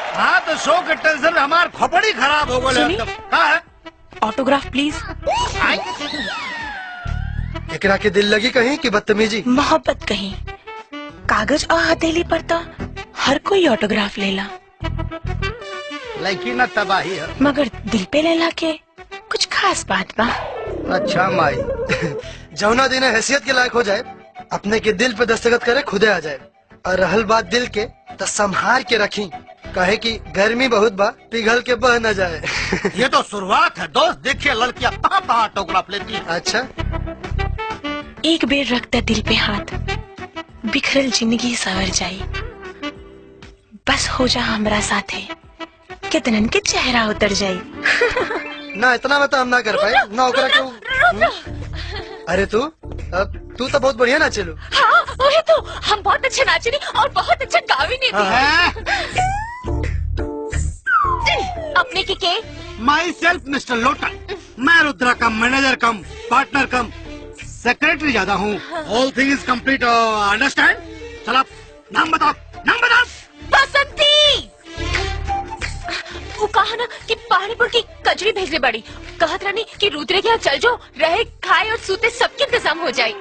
हाँ तो शो के टेंशन में हमार खोपड़ी खराब हो गए एकदम। का है ऑटोग्राफ प्लीज। एकरा के दिल लगी कहीं कि बदतमीजी? मोहब्बत कहीं। कागज और हथेली पर तो हर कोई ऑटोग्राफ लेला, लेकिन न तबाही है। मगर दिल पे लेला के कुछ खास बात बा। अच्छा माई जौना दिन हैसियत के लायक हो जाए, अपने के दिल पे दस्तखत करे खुदे आ जाए। और रहल बात दिल के, तो संभार के रखी, कहे कि गर्मी बहुत बा, पिघल के बह न जाए। ये तो शुरुआत है दोस्त। देखिए लड़कियां कहाँ ऑटोग्राफ लेती है। अच्छा एक बेर रखता दिल पे हाथ, बिखरल जिंदगी सवर जाई। बस हो जा हमरा साथे, कितनन के चेहरा उतर जाई। ना इतना में तो हम ना कर पाए ना ओकरा के। अरे तू तो बहुत बढ़िया नाचे लो। हाँ वही तो, हम बहुत अच्छे नाचे और बहुत अच्छा गावी नहीं थी। अपने के माई सेल्फ मिस्टर लोटन। मैं रुद्रा का मैनेजर कम पार्टनर कम सेक्रेटरी ज्यादा हूँ। All thing is complete, understand? चलो नाम बताओ, नाम बताओ। बसंती। वो कहा ना कि पहाड़ीपुर की कचरी भेजने बड़ी, कहत रानी कि रुद्रे के यहाँ चल जाओ, रहे खाए और सूते सबके इंतजाम हो जाए।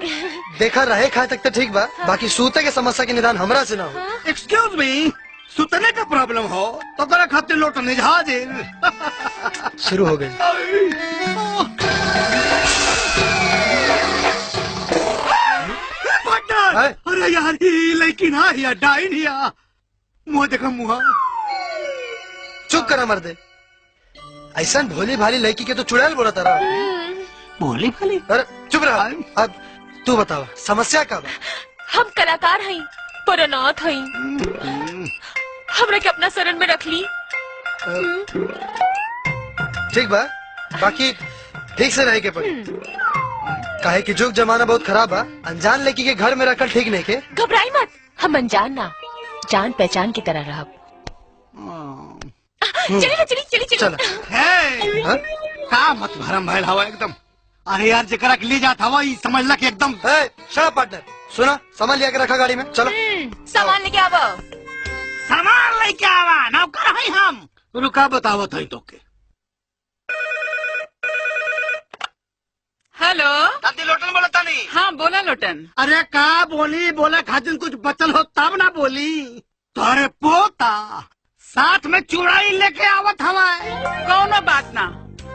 देखा रहे खाए तक तो ठीक बा, बाकी सूते के समस्या के निदान हमरा से ना हो। एक्सक्यूज मी, सुतने का प्रॉब्लम हो तो करा खातिर लोटने जहाज शुरू हो गई। अरे यार लेकिन हाँ या डाइन या मुँह देखा मुँह। चुप करा मर्दे, ऐसा भोली भाली लड़की के तो चुड़ैल बोला तारा। भोली भाली? अरे चुप रहा। अब तू बतावा समस्या का बा? हम कलाकार हैं पर अनाथ हैं। हमरा के अपना शरण में रख ली। ठीक बा, बाकी ठीक से रहे के पड़ी। काहे कि जुग जमाना बहुत खराब बा, अनजान लड़की के घर में रखल ठीक नहीं के। घबराई मत, हम अनजान ना जान पहचान की तरह रह। चलिए चलिए चलिए चलो। का मत भरम भैल हवा एकदम। अरे यार जकरा के ले जात हवा समझ ला कि एकदम। शट पार्टनर, सुना सामान लिया के रखा गाड़ी में। चलो सामान लेके आवो। सामान लेके आवा नौकर है हम। रुका बतावत है तो के। हेलो दादी लोटन बोलता नहीं? हाँ बोला लोटन। अरे का बोली, बोला खातिर कुछ बचल हो तब ना बोली। तोरे पोता साथ में चुड़ाई लेके आवत हवाए। कौनो बात ना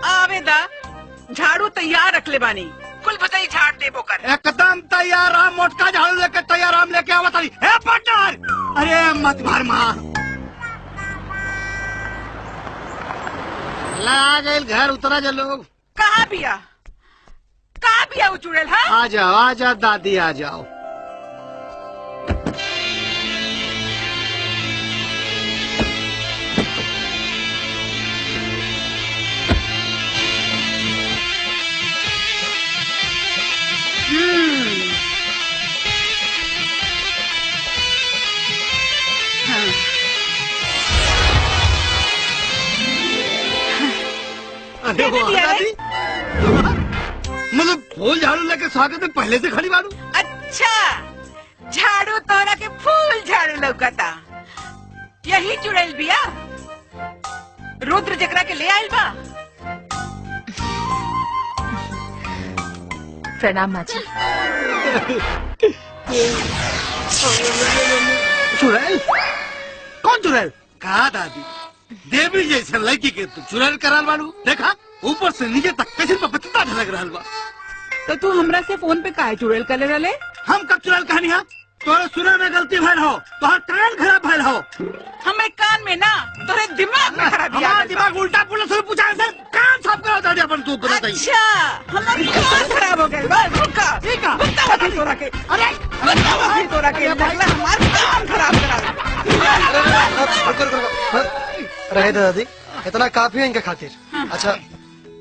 आवेदा, झाड़ू तैयार रख ले बानी, कुल बताई झाड़ देबो कर। एकदम तैयार हम, मोटका झाड़ू लेके तैयार हम लेके आवत हई। ए पार्टनर, अरे मत भर मार। ला गए घर उतरा जा लोग। कहाँ बिया वो चुड़ैल? हाँ आ जाओ दादी आ जाओ। अरे दादी, मतलब फूल झाड़ू लेके स्वागत में पहले से खड़ी बाड़ू। अच्छा झाड़ू तोरा के फूल झाड़ू लौकता, यही चुड़ैल बिया रुद्र जकरा के ले आइल बा। प्रणाम माँ जी। चुड़ैल? कौन चुड़ैल? कहा दादी, देवी जैसे लड़की के तू चुड़ैल कराल बाड़ू। देखा ऊपर से नीचे तक कैसे पपीता ढलक रहल बा। तो तू हमरा से फोन पे काहे चुड़ैल कर रहे? हम कब चुड़ैल कहनी है? तोरे सुने में गलती भइल हो, तोहर कान खराब भइल हो। हमें कान में ना तोरे दिमाग में खराबी आ गइल बा। दिमाग उल्टा पुल्टा से पूछा है सर, कान साफ करो दादी अपन तू बता दई। अच्छा हमारी कान खराब हो गइल बा। रुका ठीक है बताओ अभी तोरा के। अरे बताओ अभी तोरा के लगला हमार कान खराब करा। रहे दादी, इतना काफी है इनका खातिर। अच्छा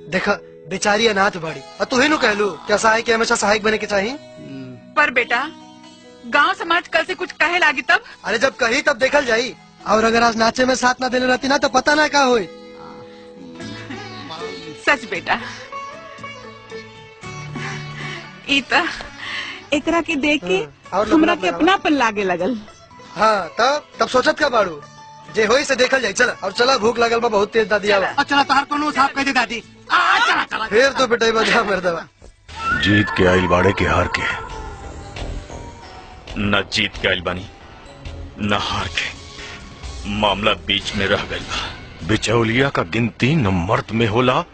देखा बेचारी अनाथ बाड़ी, और तू ही नु कहलू क्या सहायक के हमेशा सहायक बने के चाहिए। पर बेटा गांव समाज कल से कुछ कहे लागी तब? अरे जब कही तब देखल जाई, और अगर आज नाचे में साथ ना देने रहती ना तो पता ना क्या होई। सच बेटा, इता एकरा के देख के हमरा के अपनापन लागे लगल। हाँ तब सोचत का बाड़ू जे होई से देखल जाए। चला अब चला, भूख लगल बा बहुत तेज दादी। आवा और चला तोहर कोनो साहब कह दे दादी। चला चला फिर तो पिटाई बजा मर्दवा। जीत के आइल बाड़े के हार के, न जीत के आइल बानी न हार के, मामला बीच में रह गई बा। बिचौलिया का गिनती न मर्द में होला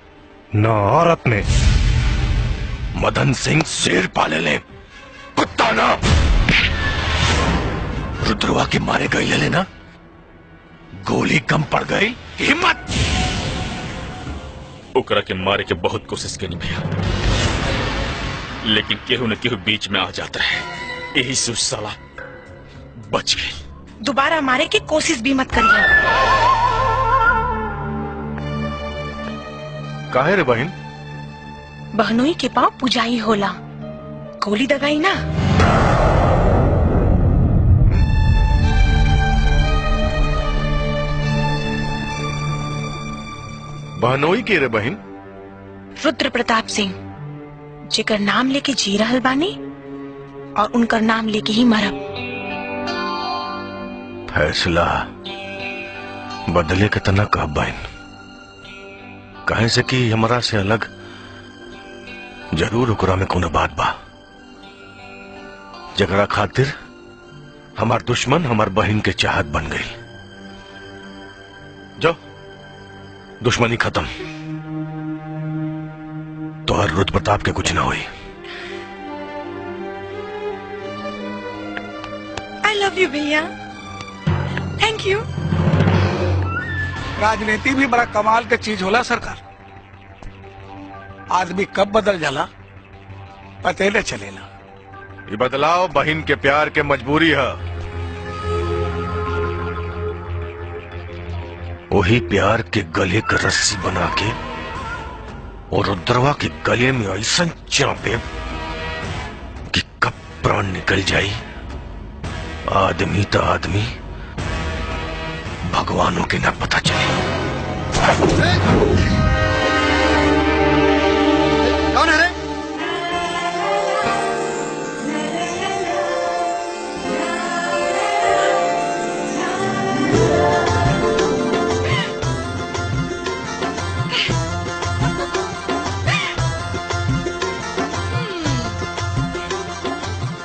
न औरत में। मदन सिंह शेर पाले ले, कुत्ता ना। रुद्रवा के मारे गई ले ना, गोली कम पड़ गई। हिम्मत ओकरा के मारे के बहुत कोशिश करी भैया, लेकिन केहू न केहू बीच में आ जाता है। यही से साला बच गई। दोबारा मारे की कोशिश भी मत करिए। काहे रे बहन? बहनोई के पाँव पुजाई होला, गोली दगाई ना। बहनोई के रे बहन? रुद्र प्रताप सिंह, जेकर नाम लेके जी रहल बानी और उनकर नाम लेके ही मरब। फैसला बदले के तना कह बहन, कहे से कि हमरा से अलग जरूर ओकरा में कोनो बात बा, जगरा खातिर हमार दुश्मन हमार बहन के चाहत बन गई। जो दुश्मनी खत्म, तो हर रुद्र प्रताप के कुछ ना हुई। आई लव यू भैया, थैंक यू। राजनीति भी बड़ा कमाल के चीज होला सरकार। आदमी कब बदल जाला पते न चलेला। ये बदलाव बहन के प्यार के मजबूरी है। वही प्यार के गले का रस्सी बना के और रुद्रवा के गले में ऐसा चापे कि कब प्राण निकल जाए। आदमी तो आदमी, भगवानों के ना पता चले। कौन है रे?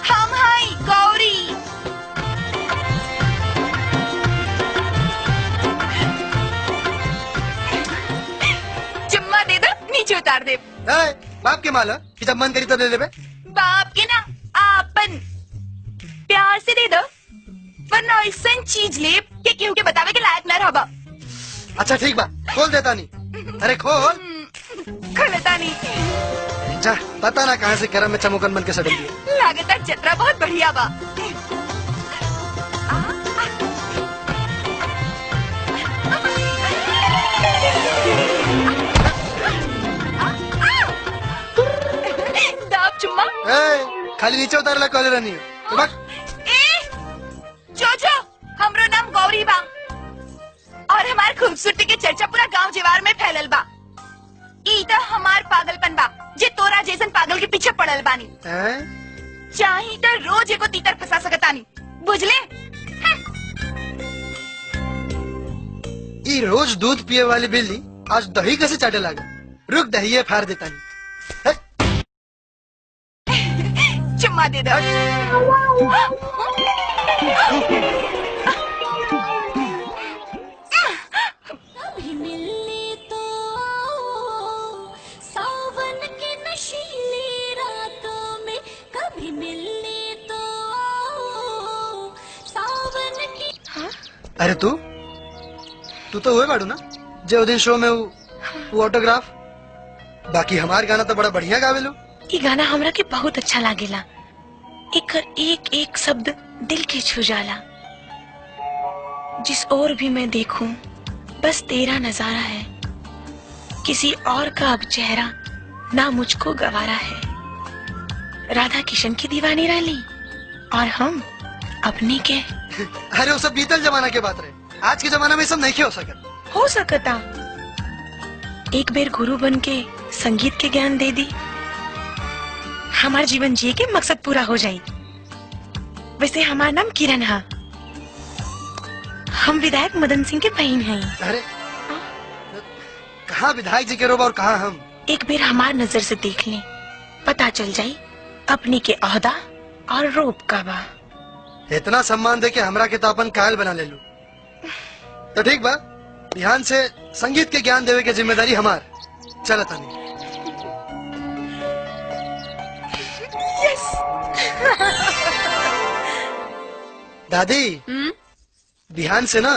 हम हाय गौरी। चुम्मा दे दो, नीचे उतार दे। बाप के माला कि जब मन करी तब ले ले बे। बाप के ना आपन, प्यार से दे दो, वरना ऐसा चीज ले कि केहू के बतावे के लायक न रहबा। अच्छा ठीक बा, खोल देता नहीं। अरे खोल। खलता नहीं। जा, पता ना कहाँ से करम में चमुकन बन के सटल दिए। लागता जतरा बहुत बढ़िया बा। दाब चुम्मा। खाली नीचे उतारला कॉल रानी। जो हमरो नाम गौरी बा और हमार खूबसूरती के चर्चा पूरा गांव जेवार में फैलल बा। ई तो हमार पागलपन बा जे तोरा जैसन पागल के पीछे पड़ल बानी। चाही तो रोज एको तीतर फंसा सकतानी, बुझले? ई रोज दूध पिए वाली बिल्ली आज दही कैसे चाटे लागे? रुक, दही फाड़ देता नहीं। चुम्मा दे दो। कभी मिलने तो सावन के नशीली रातों में, कभी मिलने तो सावन की। अरे तू तो हुए बाड़ू ना जो दिन शो में वो ऑटोग्राफ। बाकी हमार गाना तो बड़ा बढ़िया गावेलो। ये गाना हमरा के बहुत अच्छा लागेला। एक एक शब्द दिल के छू जाला। जिस ओर भी मैं देखूं बस तेरा नजारा है, किसी और का अब चेहरा ना मुझको गवारा है। राधा किशन की दीवानी रही और हम अपनी के। अरे वो सब बीतल जमाना के बात रहे, आज के जमाना में सब नहीं हो सकता। एक बेर गुरु बन के संगीत के ज्ञान दे दी, हमार जीवन जिए के मकसद पूरा हो जाए। वैसे हमार नाम किरण है, हम विधायक मदन सिंह के बहन हैं। अरे कहाँ विधायक जी के रोब और कहाँ हम? एक बेर हमार नजर से देख लें, पता चल जाई अपनी के ओहदा और रूप का बा। इतना सम्मान दे के हमरा के तो अपन कायल बना ले लू। तो ठीक बा, ध्यान से संगीत के ज्ञान देवे के जिम्मेदारी हमार। चल तानी। दादी ध्यान से ना,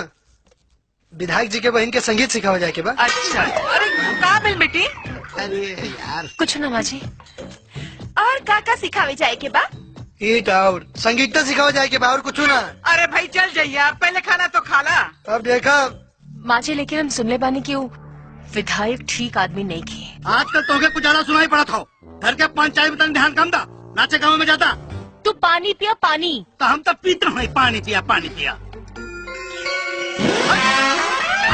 विधायक जी के बहन के संगीत सिखावा जाए के बा। अच्छा, अरे का मिल बेटी? अरे यार कुछ ना माजी। और का सिखावे जाए के बा? एक और संगीत सिखावा जाए के बा और कुछ ना। अरे भाई चल जाइए, पहले खाना तो खा ला। अब देखा माजे, लेकिन हम सुनले बानी कि वो विधायक ठीक आदमी नहीं की। आजकल तोहके कुछ ज्यादा सुनाई पड़ा था। घर के पंचायत में तन ध्यान कम दा, नाचे गाँव में जाता तू पानी पिया पानी। तो हम तो पीते हैं, पानी पिया पानी पिया।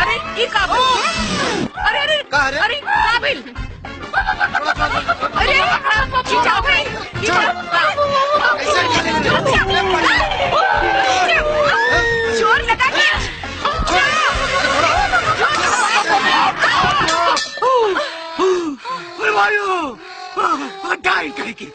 अरे ये काबिल, अरे अरे कहा रे? अरे काबिल, अरे खींचाओ भाई, जोर लगा के अरे भाइयों, डाइन कहीं की।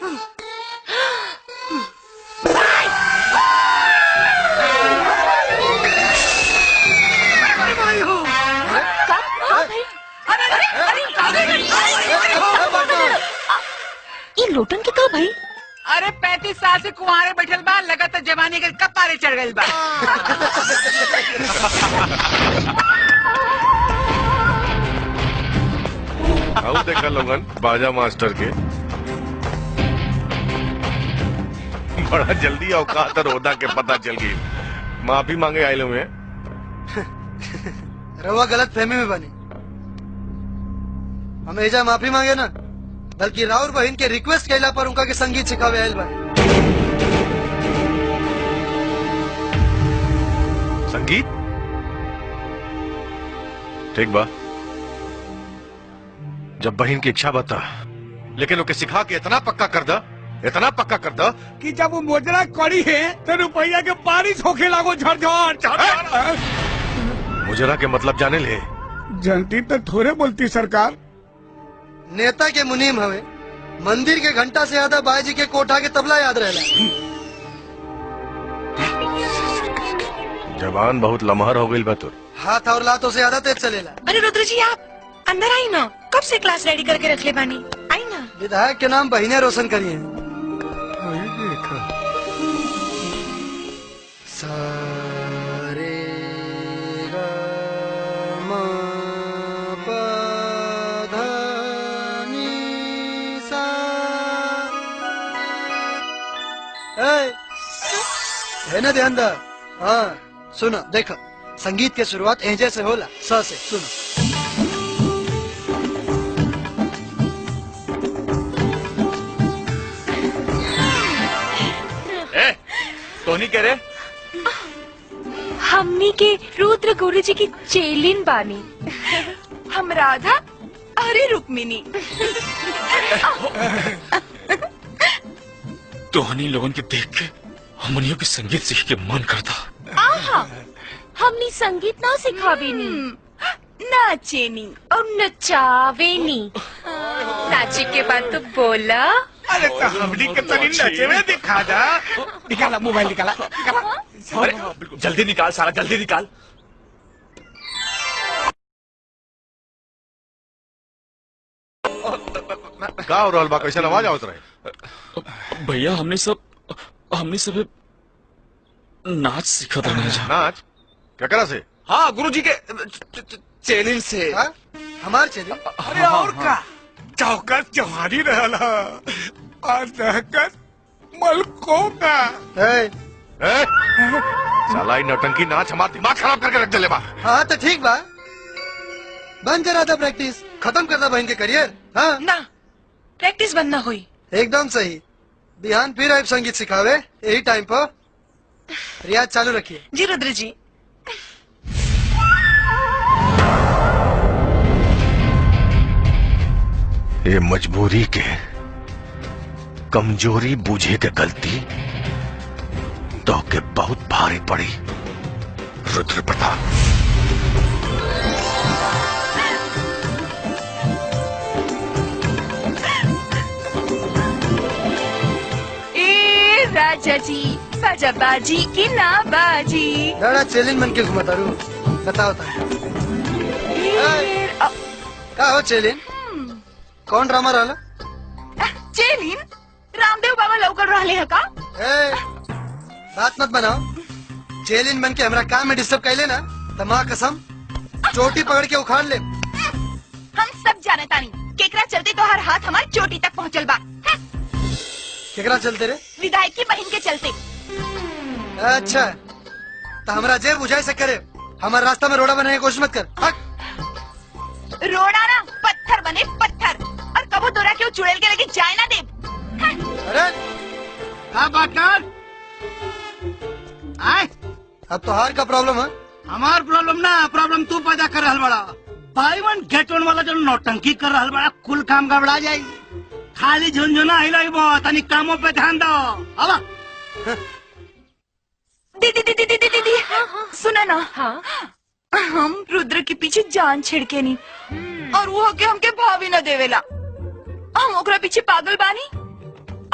ये लोटन के का भाई? अरे 35 साल से कुंवारे बैठल बा, लगा तो जवानी के कपारे चढ़ गइल बा। आओ देखा लोगन बाजा मास्टर के बड़ा जल्दी औकात और ओदा के पता चल गई। माफी मांगे आए लोग में। रवा गलत फहमी में बनी। हम एजा माफी मांगे ना, बल्कि राउर बहन के रिक्वेस्ट कैला पर उनका के संगीत सिखावे आयल बा। संगीत ठीक बा, जब बहन की इच्छा बता, लेकिन ओके सिखा के इतना पक्का कर दा, इतना पक्का कर दा कि जब वो मोजरा करी है तो रुपया के बारिश होके लागो झरझर। मुजरा के मतलब जाने ले। जनती तो थोड़े बोलती सरकार। नेता के मुनीम हवे, मंदिर के घंटा से ज्यादा बाजी के कोठा के तबला याद रहेला। जवान बहुत लमहर हो गई बा तुर। हाथ और लातों से ज्यादा तेज चलेला। अरे रुद्र जी, आप अंदर आई ना, कब से क्लास रेडी करके रख ले बानी, आई ना। विधायक के नाम बहिने रोशन करिए। सारे गा मा पा धा नी सा। है ना ध्यान दा? हाँ सुनो, देखो संगीत की शुरुआत एजे से होला, स से। सुनो तोनी कह रहे हमनी के रुद्र गुरु जी की चेलिन बानी। हम राधा, अरे रुक्मिनी। तोहनी लोगन के देख के हमनियों के संगीत सीख के मन करता। आहा, हमनी संगीत ना सिखावेनी, नाचेनी और नचावेनी। नाचे के बाद तो बोला। अरे तो हमनी के तनी नचे में दिखा दा। निकाला मोबाइल, निकाला निकाला। अरे जल्दी निकाल, सारा जल्दी निकाल। का हो रहल बा? कैसे आवाज आवत रहे? भैया हमने सब नाच सीखत रहना जा। नाच क्या करा से? हाँ गुरुजी के चैनल से। हाँ? हमार चली। अरे और का चौकस जवानी रहला और दहकस मलकों का। साला नौटंकी नाच हमारा दिमाग खराब करके रख दे बा। हाँ तो ठीक बा, बंद करा था प्रैक्टिस, खत्म कर दा बहन के करियर। हाँ ना, प्रैक्टिस बंद ना हुई। एकदम सही। बिहान फिर आए संगीत सिखावे, यही टाइम पर रियाज चालू रखिए। जी रुद्र जी। ये मजबूरी के कमजोरी बूझे के गलती तो के बहुत भारी पड़ी रुद्र प्रताप। राजा जी बाजा बाजी की ना बाजी। बड़ा चेलिन बन के घुमाता रू। बताओ क्या हो चेलिन? कौन ड्रामा रहा? चेलिन रामदेव बाबा लौकर रहले है का? बात मत बनाओ। चेलिन बन के हमारा काम में डिस्टर्ब कर लेना तो माँ कसम चोटी पकड़ के उखाड़ ले। हम सब जाने तानी केकरा चलते तो हर हाथ हमारी चोटी तक पहुँचल बा। केकरा चलते रे? विधायक की बहन के चलते। अच्छा तो हमारा जेब बुझाई से करे, हमारे रास्ता में रोड़ा बनाने की कोशिश मत कर। रोड़ा ना पत्थर बने पत्थर, और कबो तोरा क्यों चुड़ैल के लगे जाए ना दे। अरे क्या बात कर? आए अब तो हार का प्रॉब्लम है। हमार प्रॉब्लम ना, प्रॉब्लम तू पैदा कर रहल बड़ा। बाई वन गेट वन वाला जो नौटंकी कर रहल बड़ा, कुल काम गड़बड़ा जाई। खाली झुंझुना हिलाई तनी कामों पे ध्यान दो। अब दीदी दीदी दीदी दीदी सुना ना। हाँ? हम रुद्र के पीछे जान छिड़के नहीं और वो के हमके भाभी न देवेला। हम ओकरा पीछे पागल बानी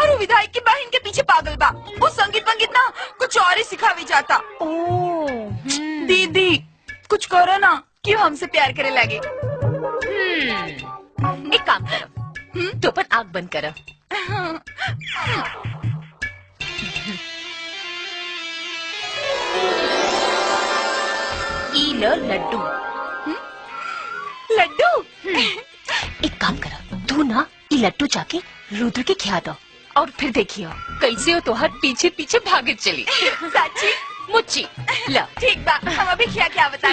और वो विधायक की बहन के पीछे पागल बा। वो संगीत वंगीत ना कुछ और ही सिखावी जाता। दीदी कुछ करो ना कि हमसे प्यार करे लगे। एक काम करो, तो पर आग बंद करो। ई लो लड्डू। लड्डू? एक काम करो, तू ना ये लड्डू जाके रुद्र के खिला दो और फिर देखियो कैसे हो तो हर पीछे पीछे भागे चली। सच्ची मुच्ची ला। ठीक बा, हम अभी क्या बता।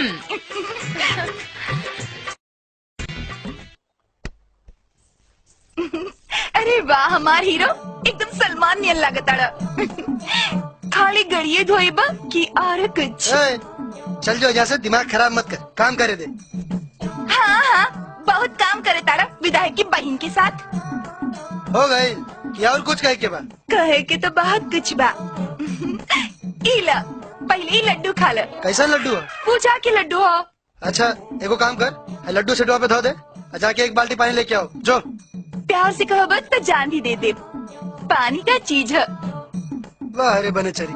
अरे वाह हमार हीरो एकदम सलमान नियन लागताड़ा। खाली गड़िए धोइबा कि और कुछ? चल जाओ यहाँ से, दिमाग खराब मत कर, काम करे दे। हाँ हाँ बहुत काम करे ताड़ा विधायक की बहन के साथ। हो गई या और कुछ कहे के बाद? कहे के तो बहुत कुछ बा। इला पहले ही लड्डू खा ले। कैसा लड्डू है? पूछा कि लड्डू हो। अच्छा एगो काम कर, लड्डू से पे धो दे, जाके एक बाल्टी पानी लेके आओ। जो प्यार से कहो बस तो जान ही दे दे। पानी का चीज है। वाह अरे बने चरी।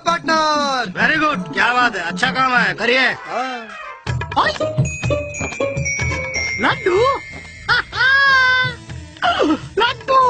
पार्टनर वेरी गुड, क्या बात है, अच्छा काम है, करिए। लड्डू लड्डू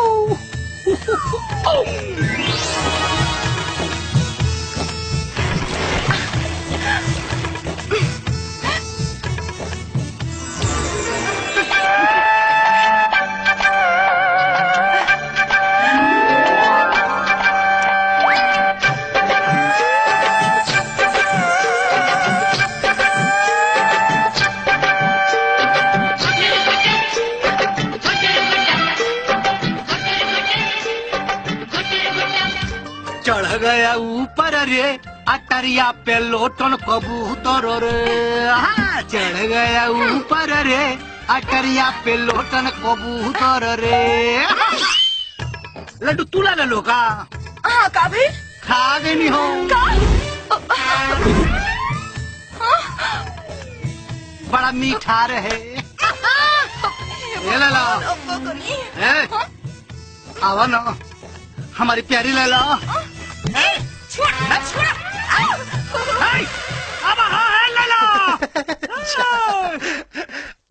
चढ़ गया ऊपर रे अटरिया पे लोटन कबूतर रे। हाँ चढ़ गया ऊपर रे अटरिया पे लोटन कबूतर रे। लड्डू तू ला लो का? हाँ का भी खा गई नहीं हो बड़ा मीठा रहे। ये ले लो, आवा ना हमारी प्यारी ले लो।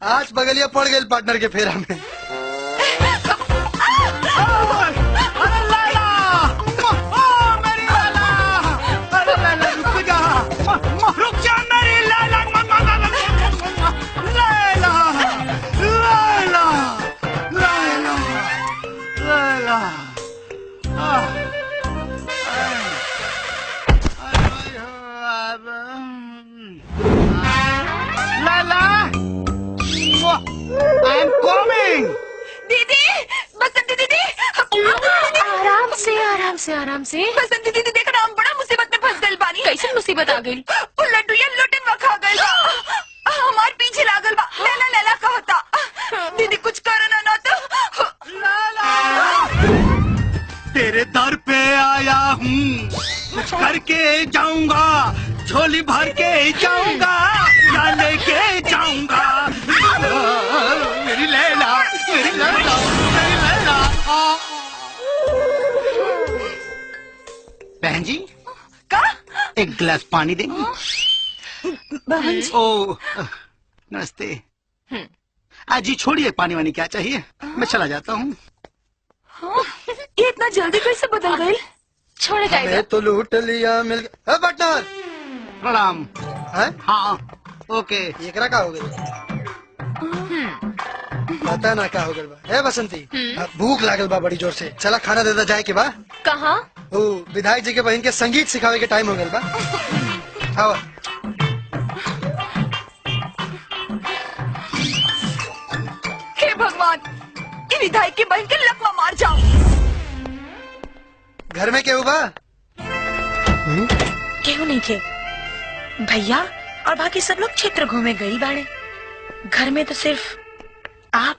आज बगलिया पड़ गई पार्टनर के फेरा में। रुक जा मेरी लैला, लैला लैला लैला लैला। लैला आई एम कमिंग। दीदी बसंती दीदी आराम से आराम से आराम से। बसंती दीदी देखना हम बड़ा मुसीबत में फंस गए बानी। कैसे मुसीबत आ गई? वो लड्डू ये लोटन में खा गए हमार पीछे लागल बा। लैला लैला कहता। दीदी कुछ करना ना तो। करके जाऊंगा, झोली भर के जाऊंगा या लेके जाऊंगा। मेरी लैला, मेरी लैला, मेरी लैला। बहन जी का एक गिलास पानी देंगी? बहन जी। ओ नमस्ते। आज जी छोड़िए पानी वानी, क्या चाहिए, मैं चला जाता हूँ। ये इतना जल्दी कैसे बदल गई? छोड़ गए मैं तो लूट लिया मिल गया। पार्टनर प्रणाम। है हाँ ओके। एकरा का हो गई? पता ना का हो गल बा। बसंती अब भूख लागल बा बड़ी जोर से, चला खाना देता जाए के बा। कहाँ? ओ विधायक जी के बहन के संगीत सिखावे के टाइम हो गल बा। आओ। हे भगवान, ये विधायक की बहन के लकवा मार जाओ। घर में क्या हुआ? क्यों नहीं थे भैया और बाकी सब लोग क्षेत्र घूमे गई बाड़े। घर में तो सिर्फ आप,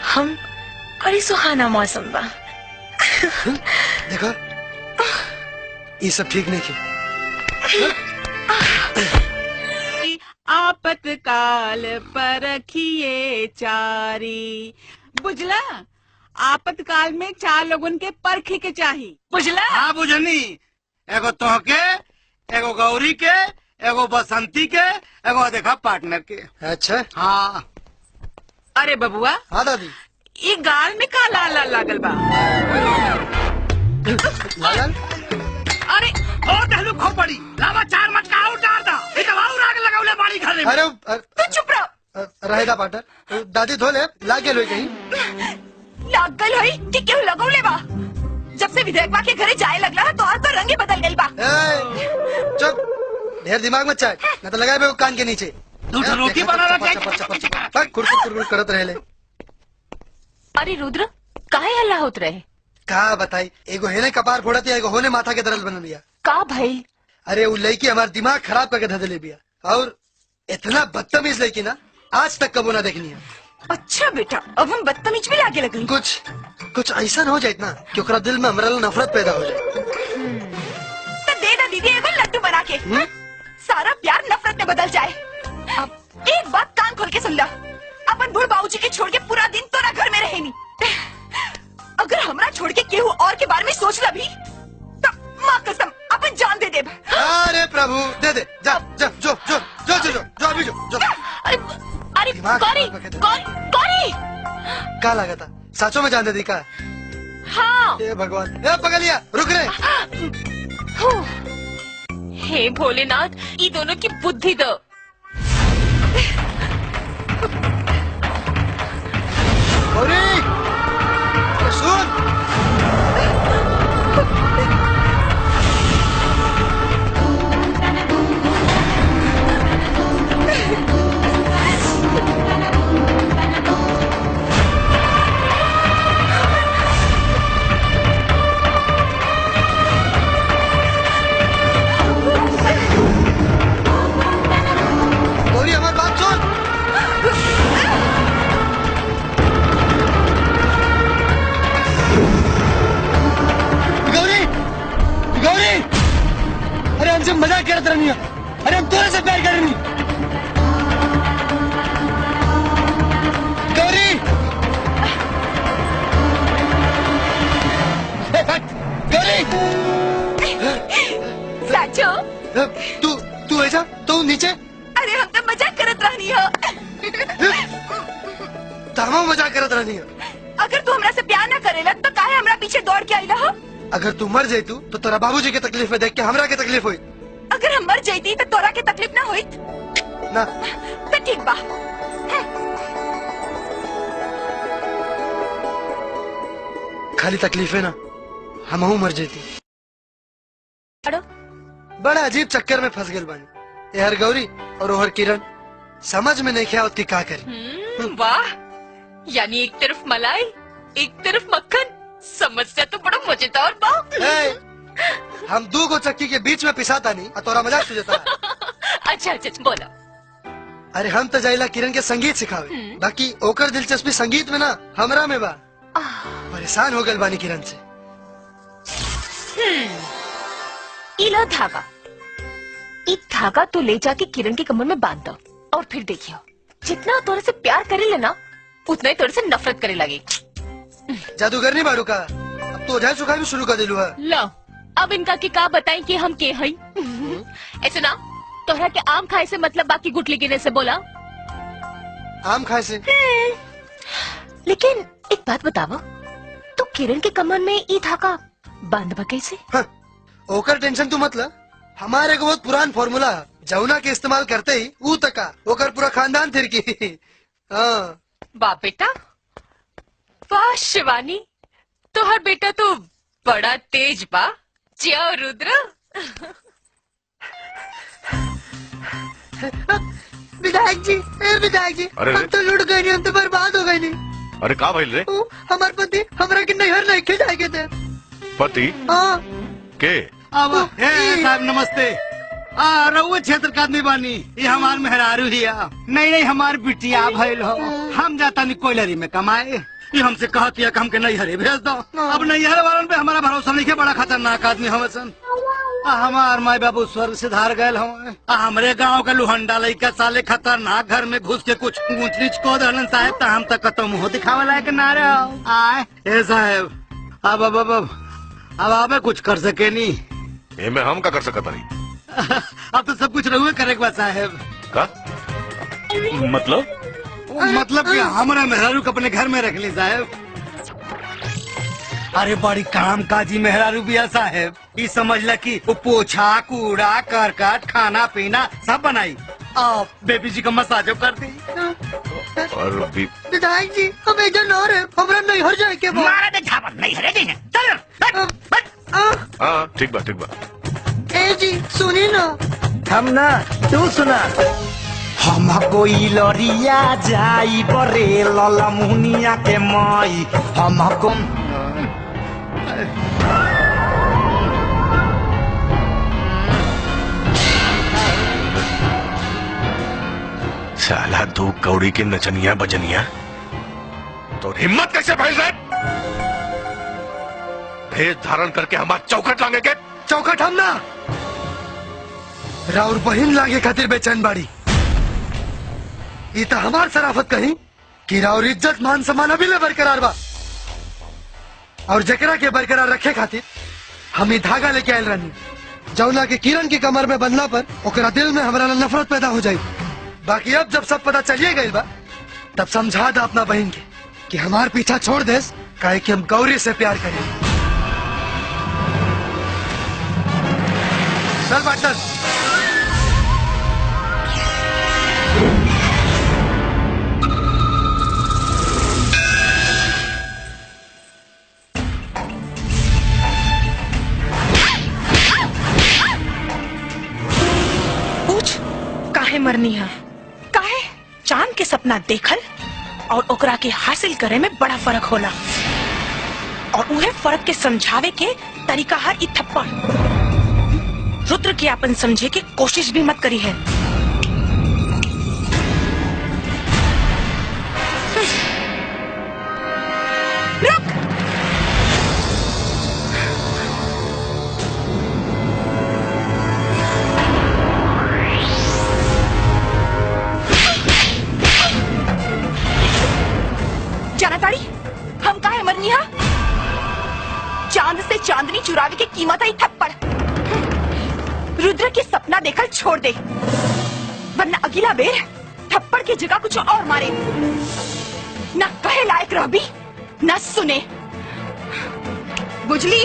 हम और ये सुहाना मौसम बा। देखो ये सब ठीक नहीं की। आपातकाल परखिए चारी, बुझला? आपातकाल में 4 लोगन के परखे के चाही, बुझला? हाँ बुझनी, एगो तोहके, एगो गौरी के, एगो बसंती के, एगो देखा पार्टनर के। अच्छा हाँ। अरे बबुआ, हाँ दादी। ये गाल में का लाल लाल लागल बा? लागल? अरे और दहलू खो पड़ी, लावा 4 मटका और डाल दा, ये दवाऊ राग लगाउले बाड़ी घर में। अरे तू चुप रहो। रहेगा पार्टनर, दादी धो ले, लाग गेल होई कहीं। लाग गल होई कि केहू लगौले बा। जब से विधायकवा के घरे जाए लगला है तो तो रंग ही बदल गई बा। चुप, ढेर दिमाग मत चाट, न तो लगाए बे कान के नीचे। दूध रोटी बनाना कुरकुर करत रहे। अरे रुद्र, काहे हल्ला होत रहे? का बताई, एगो हेने कपार फोड़त या एगो होने माथा के दर्द बनल बिया। का भाई? अरे वो लड़की हमार दिमाग खराब करके धधले बिया, और इतना बदतमीज लड़की ना आज तक कबो ना देखनी है। अच्छा बेटा, अब हम बदतमीज भी लागे लगे। कुछ ऐसा न हो जाए ना कि ओकरा दिल में हमरा नफरत पैदा हो जाए। तो दे दा दीदी एगो लड्डू बना के, सारा प्यार नफरत में बदल जाए। अब एक बात कान खोल के सुन ला, अपन बूढ़ बाबूजी के छोड़ के पूरा दिन तोरा घर में रहे नी। अगर हमरा छोड़ के केहू और के बारे में सोच ला भी तो माँ कसम अपन जान दे दे। अरे प्रभु दे दे, जा जा जो जो जो जो जो, जो अभी जो। अरे गौरी, गौरी का लगा था साचो में जान दे दी का? हाँ। हे भगवान, हे पगलिया रुक रे। हे भोलेनाथ, ये दोनों की बुद्धि दो। गौरी सुन, गौरी हमारी बात सुन। गौरी गौरी, अरे हमसे मजाक करत रहनी है, अरे हम तोरे से प्यार करनी। गौरी गौरी, साचो तू ऐसा तो नीचे। अरे हम तो मजाक करत रहनी हो। तमाम मजाक करत रहनी है। अगर तू हमरा से प्यार ना करेला तो काहे हमरा पीछे दौड़ के आइला हो? अगर तू मर जाई तो तोरा बाबूजी के तकलीफ में देख के हमरा के तकलीफ हुई। अगर हम मर जाती तो तोरा के तकलीफ ना हुई ना। तो ठीक बा। खाली तकलीफ है ना, हमहू मर जाती। बड़ा अजीब चक्कर में फंस गए बानी। यार गौरी और ओहर किरण समझ में नहीं ख्या उसकी का करी। वाह, यानी एक तरफ मलाई एक तरफ मक्खन, समस्या तो बड़ा मजेदार बा। हम 2 गो चक्की के बीच में पिसाता नहीं और तोरा मजाक सुझता। अच्छा अच्छा बोलो। अरे हम तो जाइला किरण के संगीत सिखावे, बाकी ओकर दिलचस्पी संगीत में ना हमरा में बा। परेशान हो गल बानी किरण से। इला धागा, ई धागा तो ले जाके किरण की कमर में बांध दो और फिर देखियो जितना तोरे से प्यार करे लेना उतना ही तोरे से नफरत करे लगे। जादूगर नहीं बारू का, अब तो ओझाई सुखाई भी शुरू कर दिलू है। लो अब इनका की का बताई कि हम के हई। ऐसे ना तोहरा के आम खाए से मतलब बाकी गुटली गिने से बोला। आम खाए से? लेकिन एक बात बताओ, तो किरण के कमर में ई धागा बांधबा कैसे? हाँ, ओकर टेंशन तू मतलब, हमारे को बहुत पुरान फॉर्मूला है, जमुना के इस्तेमाल करते ही ऊ तका ओकर पूरा खानदान थिर की। हाँ। बाप बेटा, वाह शिवानी, तोहर बेटा तो बड़ा तेज बा। जिया रुद्र। विधायक जी, विधायक जी, अरे हम तो लुट गए नहीं, हम तो बर्बाद हो गए नहीं। अरे का भइल रे? हमारे पति हमरा के नैहर नहीं खिलाए के थे। पति? हाँ। के? अब साहब नमस्ते। रउआ क्षेत्र का आदमी बानी, ये हमार मेहरारू हिया। नहीं हमार बिटिया भइल हो, हम जाता नहीं कोयलरी में कमाए। ये हमसे कहती है कि हमके नैहरे भेज दो। अब नैहर वालन पे हमारा भरोसा नहीं है, बड़ा खतरनाक आदमी हमें सन। हमार माई बाबू स्वर्ग से धार गए हमें। हमरे गांव का लुहंडा लइका साले खतरनाक घर में घुस के कुछ ऊंच नीच को दहलन साहब, तो हम तक तो मुँह दिखावे लायक ना रहो। आए ए साहब, अब आबे कुछ कर सके नहीं। मैं हम का कर सकता नहीं। अब तो सब कुछ रहुए करे साहब का मतलब कि हमारा मेहरारू को अपने घर में रख ली साहब। अरे बड़ी काम काजी मेहरारू बिया साहब, ये समझ ल कि वो पोछा कूड़ा करकट खाना पीना सब बनाई और बेबी जी का मसाजो कर दी। और विधायक जी, हम इधर न रहे, हमरा नैहर जाए के बा। मारा दे झापड़ नैहरे देने। चल हाँ ठीक बा ठीक बा। ए जी सुनी ना, हम ना तू सुना। हम कोई लरिया जाई बरे लला मुनिया के माई हमको साला दो कौड़ी के नचनिया बजनिया तो हिम्मत कैसे भइल रे? भेष धारण करके हमार चौखट लागे के? चौखट हम ना, राउर बहिन लागे खातिर बेचैन बाड़ी। ये तो हमार शराफत कही कि राउर इज्जत मान सम्मान अभी ले बरकरार बा, और जकरा के बरकरार रखे खातिर हम ही धागा लेके आयल रहनी, जौना के किरण की कमर में बंधला पर ओकरा दिल में हमारा नफरत पैदा हो जाये। बाकी अब जब सब पता चलिए गई बा, तब समझा दा अपना बहन के कि हमार पीछा छोड़ देस, काहे कि हम गौरी से प्यार करें। चल पार्टनर। पूछ काहे मरनी है? काहे चांद के सपना देखल और ओकरा के हासिल करे में बड़ा फर्क होला, और उहे फर्क के समझावे के तरीका है ई थप्पड़। रुद्र के अपन समझे के कोशिश भी मत करी है। रुक। जाना ताड़ी हम काहे मरनी है? चांद से चांदनी चुरावे की कीमत है थप्पड़। रुद्र के सपना देखकर छोड़ दे, वरना अगला बेर थप्पड़ की जगह कुछ और मारे। ना कहे लायक रह भी ना सुने, बुझली?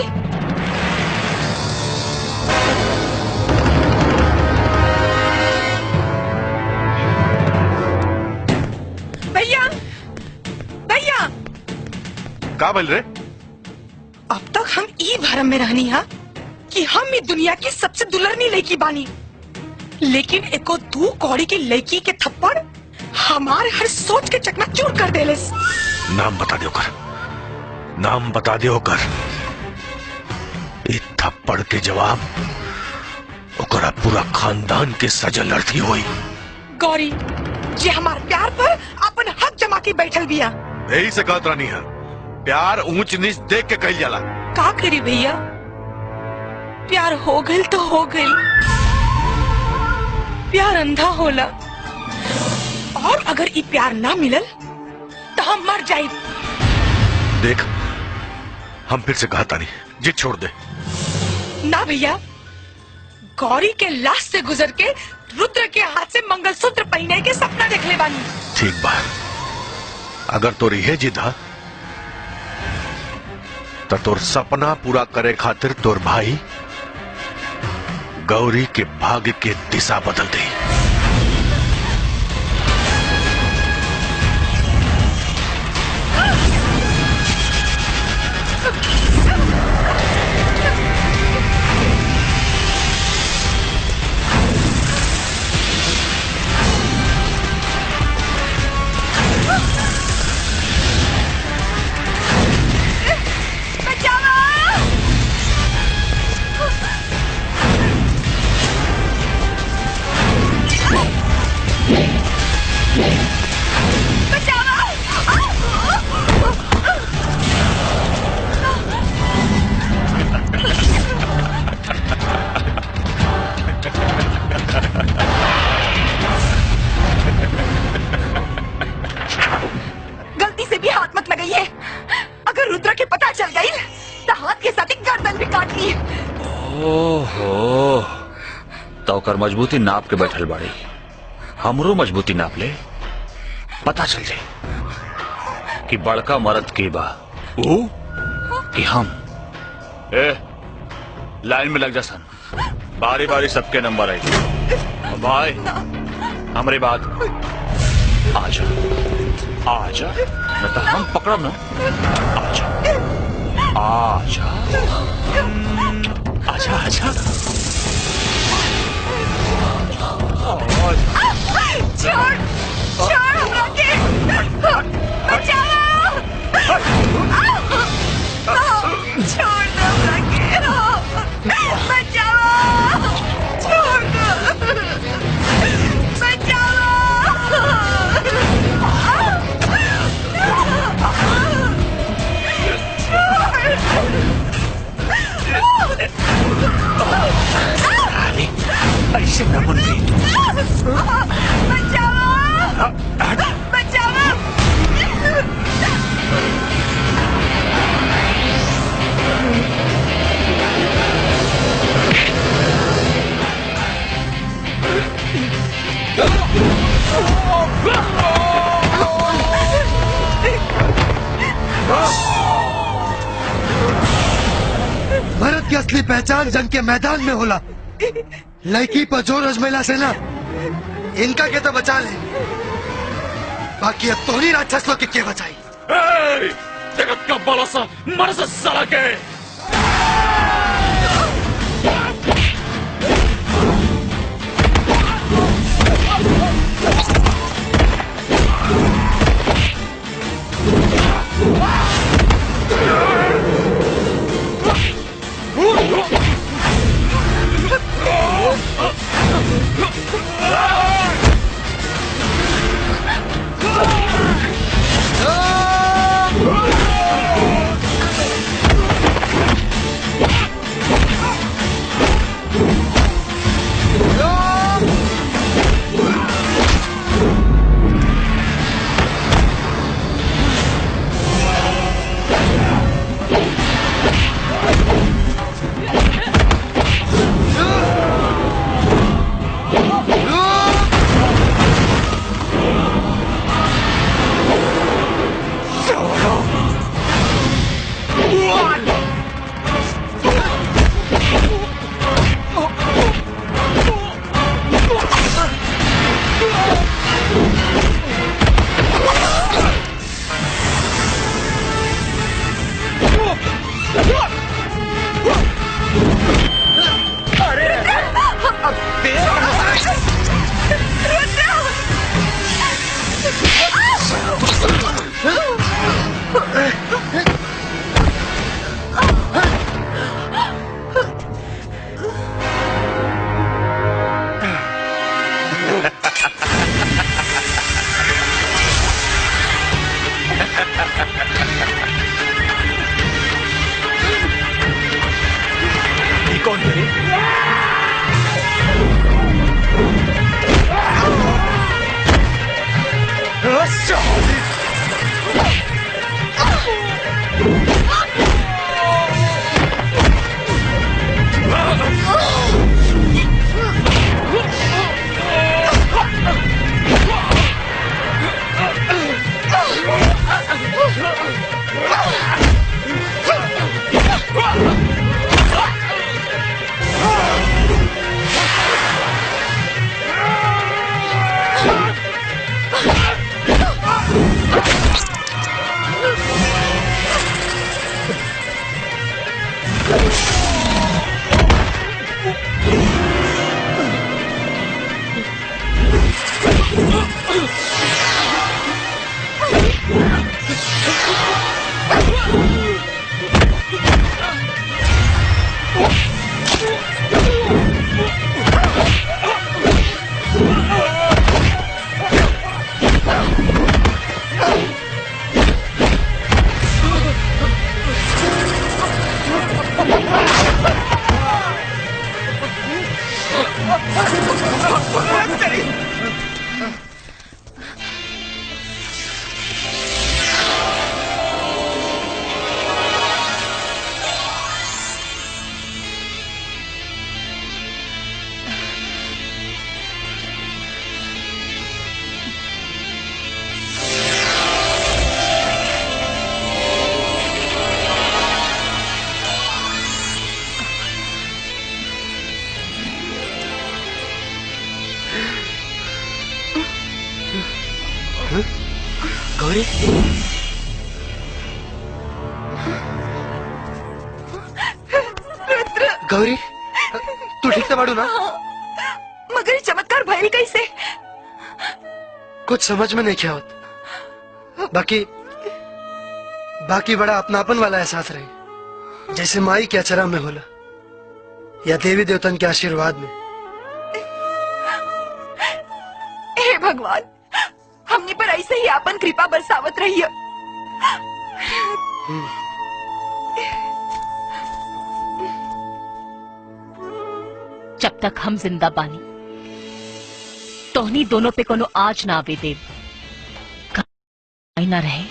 भैया भैया, का बोल रहे? अब तक हम ई भरम में रहनी है कि हम ई दुनिया की सबसे दुल्हनी लड़की बानी, लेकिन एको दू कौड़ी की लड़की के थप्पड़ हमारे हर सोच के चकनाचूर कर देले। नाम बता दो कर, नाम बता दो कर। इस थप्पड़ के जवाब ओकरा पूरा खानदान के सजल अर्थी हुई। गौरी जे हमारे प्यार पर अपन हक जमा के बैठल बिया। यही से कहत रानी है, प्यार ऊंच नीच देख के कही जाला। का करी भैया, प्यार हो गइल तो हो गइल। प्यार अंधा होला और अगर ई प्यार ना मिलल तो हम मर जाए। देख, हम फिर से कहता नहीं, जिद छोड़ दे। ना भैया, गौरी के लाश से गुजर के रुद्र के हाथ से मंगलसूत्र पहने के सपना देख ले बानी। ठीक बा, अगर तोर यह जिद है तो तोर सपना पूरा करे खातिर तोर भाई गौरी के भाग्य के दिशा बदल दे। गलती से भी हाथ मत लगाइए। अगर रुद्र के पता चल गई तो हाथ के साथ ही गर्दन भी काट ली। ओहो, तो कर मजबूती नाप के बैठल बाड़ी। हमरो मजबूती नाप ले, पता चल जाए कि बड़का मर्द के बा ओ कि हम। ए, लाइन में लग जा सन, बारी बारी सबके नंबर आई। भाई हमरे बात आजा आजा, न तो हम पकड़ब ना। आजा आजा आजा आजा। छोड़ छोड़ हमरा के, बचाओ। छोड़ दो हमरा के, बचाओ। छोड़ दो, बचाओ। अरे ऐसे न मन गई। बचाओ बचाओ। भारत की असली पहचान जंग के मैदान में होला। लड़की पर जोर अजमेला से ना, इनका के तो बचा ले, बाकी अब तोहनी राक्षस लोग के बचाई। जगत का बड़ा सा मर से साला के। कौन है? गौरी। गौरी तू ठीक से बाड़ू ना? मगर ये चमत्कार भइल कैसे? कुछ समझ में नहीं क्या होता। बाकी बड़ा अपनापन वाला एहसास रही, जैसे माई के अचरा में होला या देवी देवतन के आशीर्वाद में। हे भगवान, हमने पर ऐसे ही आपन कृपा बरसावत रही है। जब तक हम जिंदा बानी तोहनी दोनों पे कोनो आज ना आवे देव ना रहे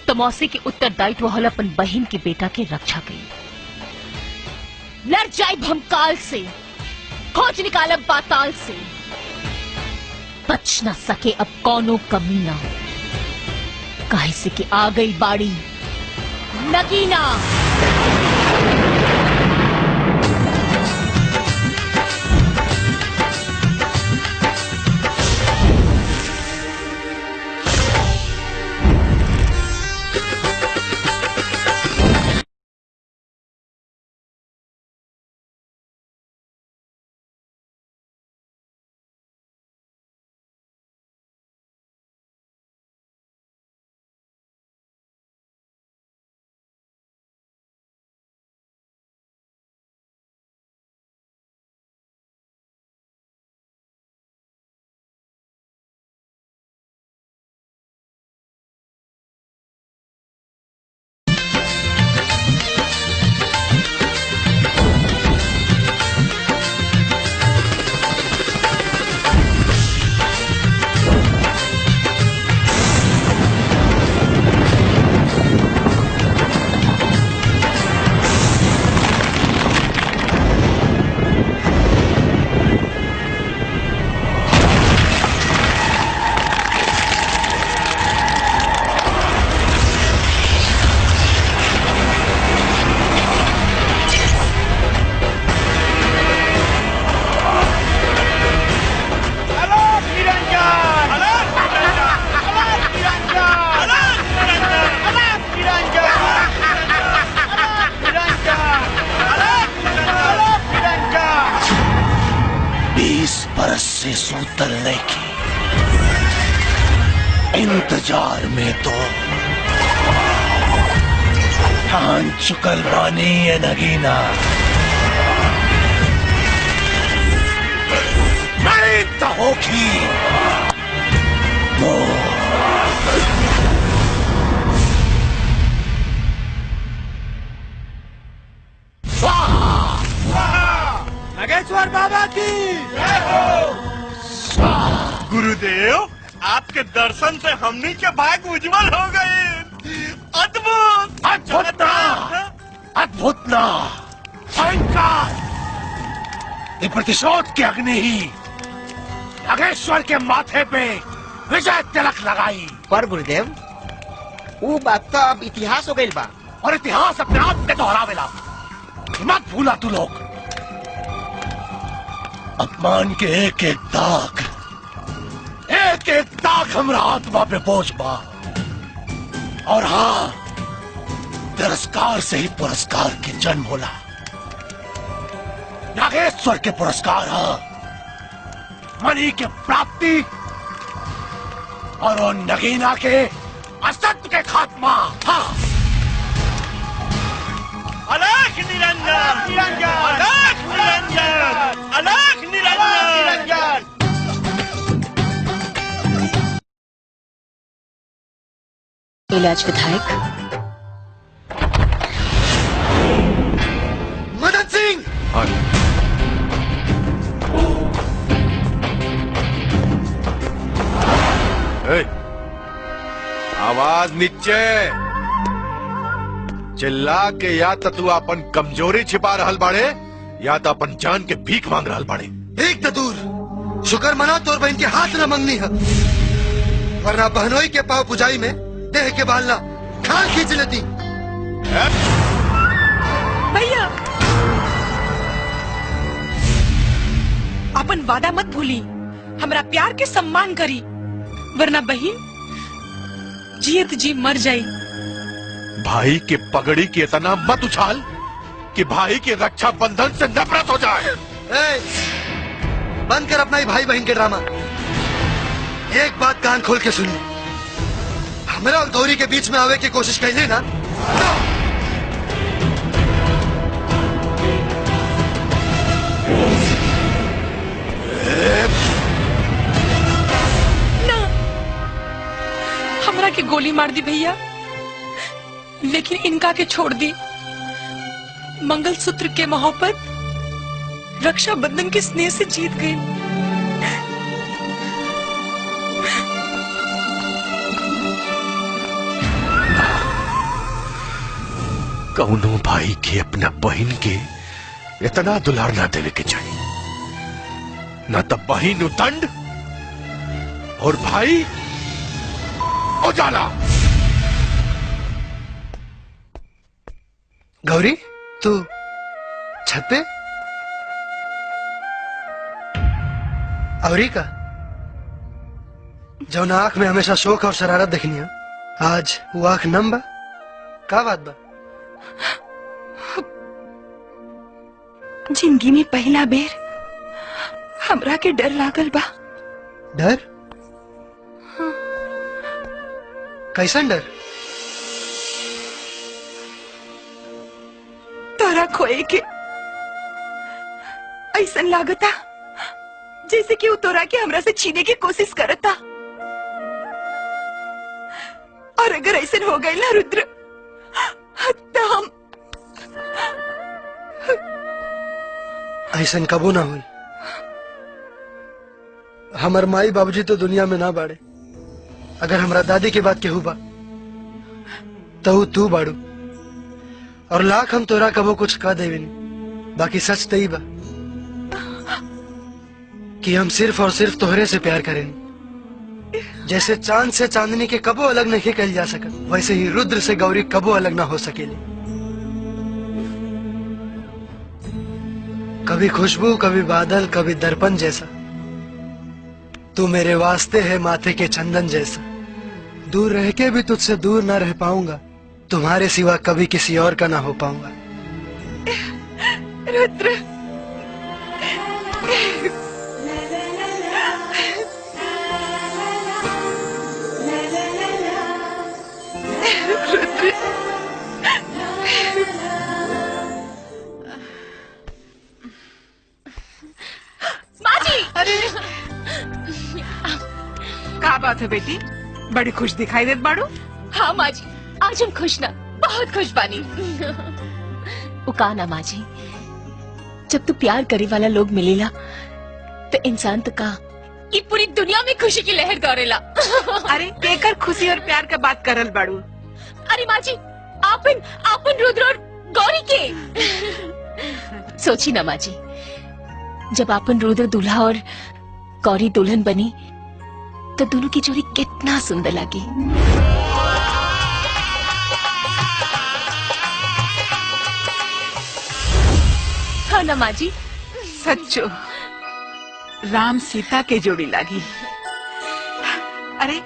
तो मौसी के उत्तरदायित्व होल अपन बहन की बेटा के रक्षा कई। लड़ जाए भमकाल से, खोज निकालब पाताल से, बच न सके अब कौनो कमीना, काहे से कि आ गई बाड़ी नगीना। से सूतलने की इंतजार में तो ठान चुकल बानी ये नगीना। नहीं तो होगी नागेश्वर बाबा की गुरुदेव, आपके दर्शन से हमनी के भाग उज्जवल हो गए। अद्भुत अद्भुत ना, अद्भुत ना, भयंकर। ये प्रतिशोध की अग्नि ही नागेश्वर के माथे पे विजय तिलक लगाई। पर गुरुदेव, वो बात तो अब इतिहास हो गई बा, और इतिहास अपने आप के दोहरावेला। मत भूला तू लोग, अपमान के एक एक दाग हमरा आत्मा पे बोझ बा। और हाँ, तिरस्कार से ही पुरस्कार के जन्म होला। नागेश्वर के पुरस्कार है मणि के प्राप्ति और नगीना के असत्य के खात्मा। हाँ, अलख निरंजन, अलख निरंजन, अलख निरंजन। इलाज विधायक मदन सिंह। आवाज नीचे। चिल्ला के या तो तू अपन कमजोरी छिपा रहल बाड़े या तो अपन जान के भीख मांग रहल बाड़े। एक तो दूर शुक्र मना तोर बहन के हाथ न मंगनी है, वरना बहनोई के पाव पुजाई में देह के बालना खाल खींच लेती। भैया, अपन वादा मत भूली, हमरा प्यार के सम्मान करी, वरना बहन जियत जी मर जाई। भाई के पगड़ी के इतना मत उछाल कि भाई के रक्षा बंधन से नफरत हो जाए। बंद कर अपना ही भाई बहन के ड्रामा। एक बात कान खोल के सुन ले, हमरा और गौरी के बीच में आवे की कोशिश कैले ना हमरा के गोली मार दी भैया, लेकिन इनका के छोड़ दी। मंगलसूत्र के मोहब्बत रक्षा बंधन के स्नेह से जीत गई। कौनो भाई के अपना बहन के इतना दुलार ना देवे के चाहिए, ना तो बहन उदंड और भाई उजाला। गौरी तू छत पे औरी का जौन आंख में हमेशा शौक और शरारत देखनी है, आज वो आंख नम बा। का बात बा? जिंदगी में पहला बेर हमरा के डर लागल बा। डर? कैसन डर? तोरा खोए के ऐसन लागता जैसे कि वो तोरा के हमरा से छीने की कोशिश करता। और अगर ऐसन हो गई ना रुद्र, तो हम ऐसन कबो ना हुई। हमार माई बाबूजी तो दुनिया में ना बाड़े। अगर हमरा दादी के बात केहू बा तो तू बाड़ू, और लाख हम तोरा कबो कुछ कह देविनी। बाकी सच तई बा कि हम सिर्फ और सिर्फ तोहरे से प्यार करेंगे। जैसे चांद से चांदनी के कबो अलग नहीं कल जा सकत, वैसे ही रुद्र से गौरी कबो अलग ना हो सकेली। कभी खुशबू, कभी बादल, कभी दर्पण जैसा तू मेरे वास्ते है माथे के चंदन जैसा। दूर रह के भी तुझसे दूर ना रह पाऊंगा, तुम्हारे सिवा कभी किसी और का ना हो पाऊंगा। रुद्र, रुद्र, माँ जी। अरे का बात है बेटी, बड़ी खुश दिखाई देत बाड़ू। हाँ माँ जी, आज हम खुश ना, बहुत खुश बानी। उकाना माँ जी, जब तू प्यार करे वाला लोग मिलेला तो इंसान तो का ये पूरी दुनिया में खुशी की लहर दौड़ेला। अरे केकर खुशी और प्यार का बात करल बाड़ू। अरे माँ जी, आपन रुद्र और गौरी के सोची ना माँ जी, जब आपन रुद्र दूल्हा और गौरी दुल्हन बनी तो दोनों की जोड़ी कितना सुंदर लगी। हाँ ना माँ जी, सच्चो राम सीता के जोड़ी लगी। अरे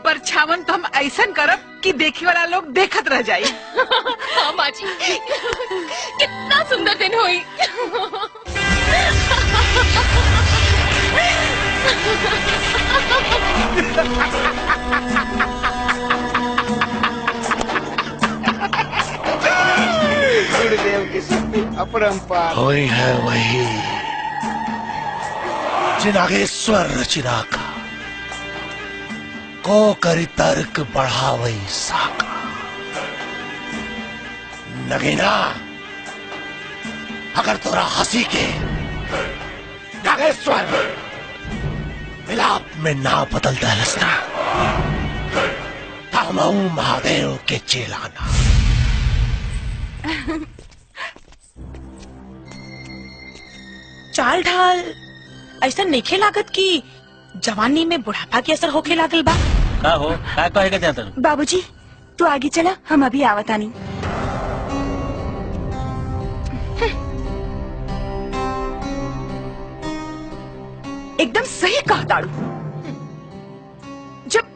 परछावन तो हम ऐसा करब कि देखे वाला लोग देखत रह जाए। हाँ माँ जी, कितना सुंदर दिन हुई। गुरुदेव की शक्ति अपरंपार। कोई है वही जिनागेश्वर रचिना का को करी तर्क बढ़ावई साका। नगीना, अगर तोरा हंसी के नागेश्वर मिलाप में ना बदल दहलसना, तामऊ महादेव के चेलाना। चाल ढाल ऐसा नहीं लागत कि जवानी में बुढ़ापा के असर होके लागल बा। का हो का कहेगा जाता बाबूजी तू आगे चला, हम अभी आवतानी। एकदम सही कहा दाड़ू। जब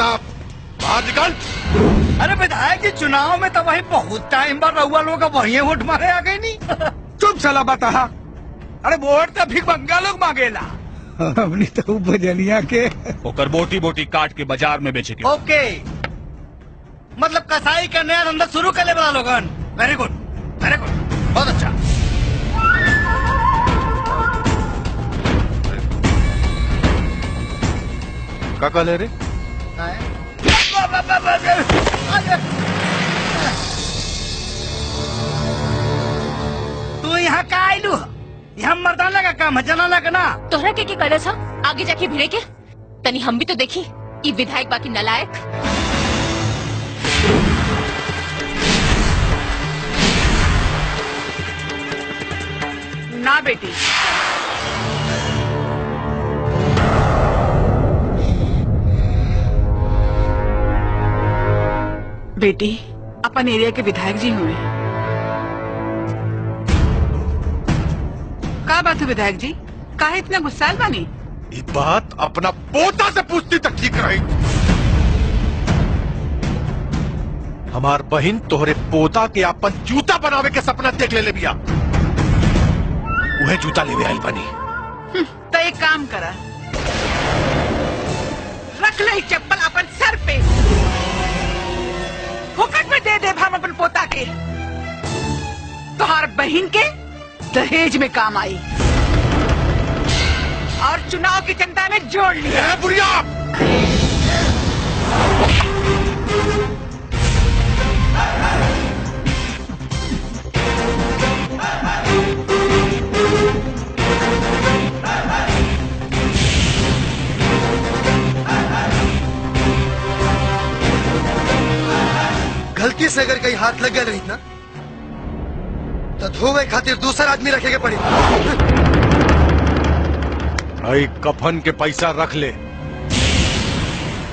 बेअदब, बाहर निकल। अरे विधायक जी, चुनाव में तो वही बहुत टाइम बाद रहुआ लोग वही वोट मारे आ गए नहीं। चुप चला बता। अरे वोट तो भिखमंगा लोग मांगेला। हमने तो बजनिया के ओकर बोटी बोटी काट के बाजार में बेचे के। ओके, मतलब कसाई का नया धंधा शुरू कर ले बड़ा लोगन। वेरी गुड, वेरी गुड, बहुत अच्छा। का कहले रे? तू यहाँ का आयलू? यहाँ मर्दाना का काम है, जनाना का ना। तोहरा के करे था आगे जाके भिड़े के? तनी हम भी तो देखी ई विधायक बाकी नलायक। ना बेटी, बेटी अपन एरिया के विधायक जी हुए। का बात है विधायक जी, काहे इतना गुस्साल बानी? ये बात अपना पोता से पूछती तक ठीक रही। हमार बहिन तोहरे पोता के अपन जूता बनावे के सपना देख ले बिया। वह जूता लेवे आइल बनी। तो एक काम करा, रख ले चप्पल अपन सर पे, फुकट में दे दे हम अपन पोता के। तोहार बहिन के दहेज में काम आई और चुनाव की चिंता में जोड़ लिया। बुढ़िया, गलती से अगर कहीं हाथ लग गया रही ना तो धोवे खातिर दूसरा आदमी रखेगा पड़ी। आई कफन के पैसा रख ले,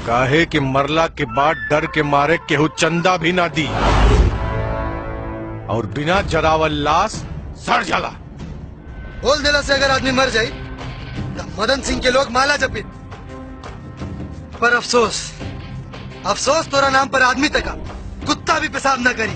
काहे कि मरला के बाद डर के मारे केहू चंदा भी ना दी और बिना जरावल लाश सड़ जाला। बोल देला से अगर आदमी मर जाए तो मदन सिंह के लोग माला जपे। पर अफसोस, अफसोस तोरा नाम पर आदमी तक कुत्ता भी पेशाब न करी।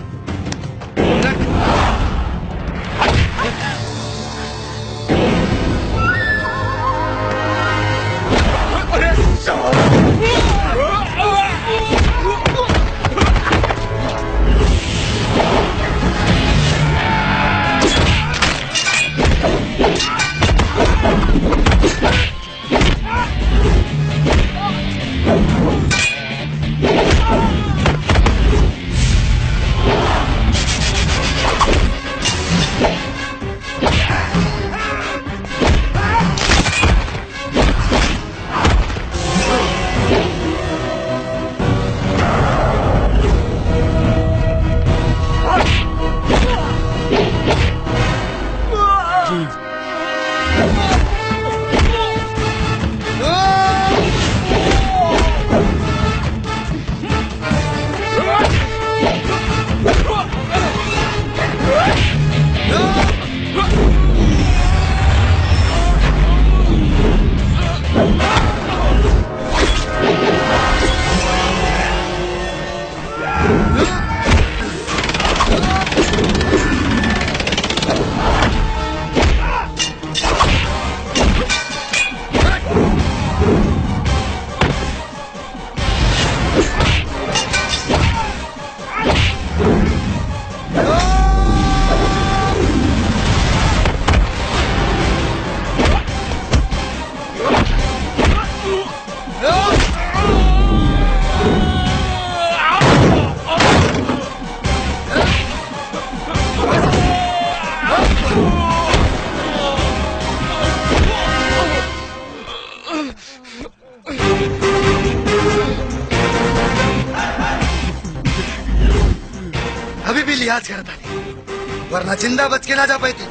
अभी भी लिहाज करता नहीं, वरना जिंदा बच के ना जा पाती।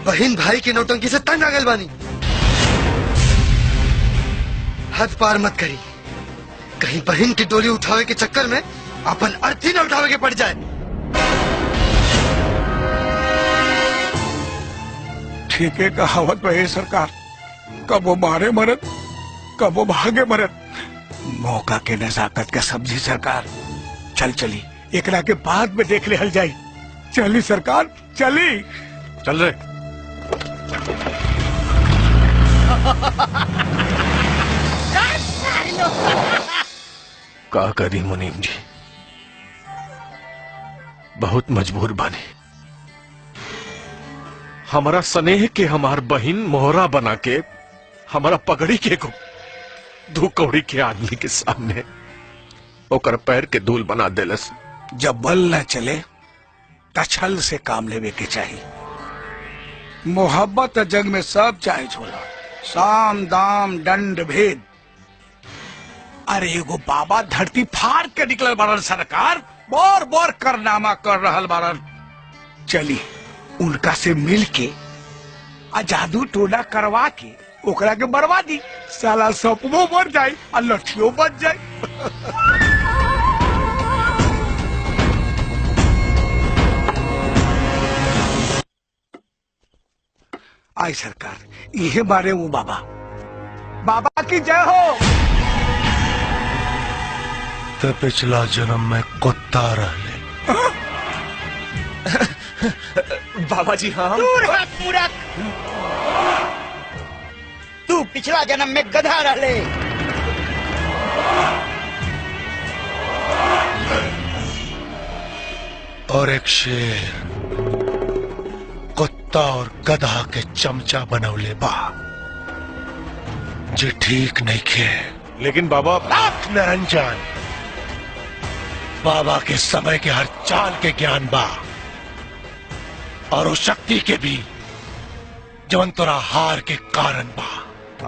बहन भाई की नौटंकी से तंग आ गई बानी। हद पार मत करी, कहीं बहन की डोली उठावे के चक्कर में अपन अर्थी न उठावे के पड़ जाए। ठीक है कहावत में है सरकार, कब वो मारे मरद कब वो भागे मरद। मौका के नजाकत का सब्जी सरकार। चल चली एकरा के बाद में देख ले हल जाई। चली सरकार चली। चल रे। का करी मुनीम जी, बहुत मजबूर बानी। हमारा स्नेह के हमार बहिन मोहरा बना के हमारा पगड़ी के को दो कौड़ी के आदमी के सामने ओकर पैर के धूल बना देलस। जब बल न चले तछल से काम लेवे के चाहिए। मोहब्बत जग में सब चाहे छोड़ा, साम दाम दंड भेद। अरे एगो बाबा धरती फाड़ के निकल बारन सरकार, बार बार करनामा कर रहल बारन। चली उनका से मिल के आ जादू टोना करवा के ओकरा के मरवा दी। साला सपनो मर जाए और लठियों बच जाए। आई सरकार यह बारे वो बाबा। बाबा की जय हो। तो पिछला जन्म में कुत्ता रहले। बाबा जी हाँ। दूर हाथ मूरख, तू पिछला जन्म में गधा रहले। और एक शेर कुत्ता और गधा के चमचा बनौले बा, जो ठीक नहीं खे। लेकिन बाबा निरंजन, बाबा के समय के हर चाल के ज्ञान बा और उस शक्ति के भी जवन तोरा हार के कारण बा।